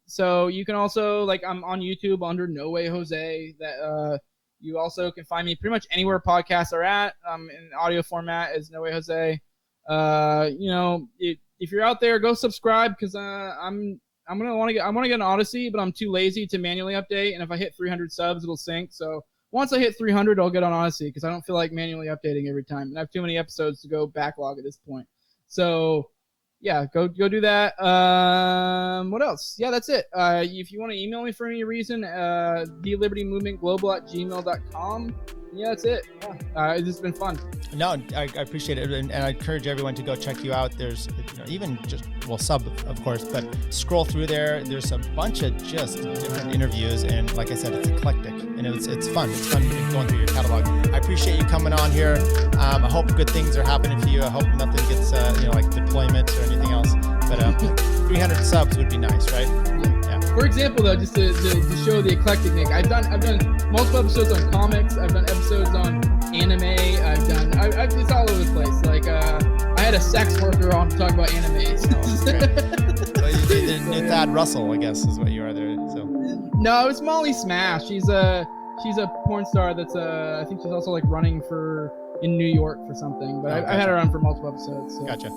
So you can also I'm on YouTube under No Way Jose. That you also can find me pretty much anywhere podcasts are at. In audio format as No Way Jose. If you're out there, go subscribe because I want to get an Odyssey, but I'm too lazy to manually update. And if I hit 300 subs, it'll sync. So once I hit 300, I'll get on Odyssey because I don't feel like manually updating every time, and I have too many episodes to go backlog at this point. So yeah, go do that. What else? Yeah, that's it. If you want to email me for any reason, thelibertymovementglobal@gmail.com. Yeah, that's it. Yeah. This has been fun. No, I appreciate it, and I encourage everyone to go check you out. There's even sub of course, but scroll through there. There's a bunch of just different interviews, and like I said, it's eclectic, and it's fun. It's fun going through your catalog. I appreciate you coming on here. I hope good things are happening for you. I hope nothing gets like deployment or anything else. But 300 subs would be nice, right? Yeah. For example, though, just to show the eclectic Nick, I've done multiple episodes on comics. I've done episodes on anime. It's all over the place. Like I had a sex worker on to talk about anime. So. Well, you did Thad Russell, I guess, is what you are there. So. No, it's Molly Smash. She's a porn star that's I think she's also like running in New York for something. But I've had her on for multiple episodes. So. Gotcha.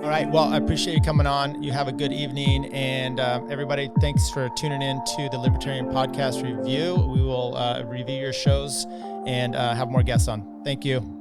All right. Well, I appreciate you coming on. You have a good evening. And everybody, thanks for tuning in to the Libertarian Podcast Review. We will review your shows and have more guests on. Thank you.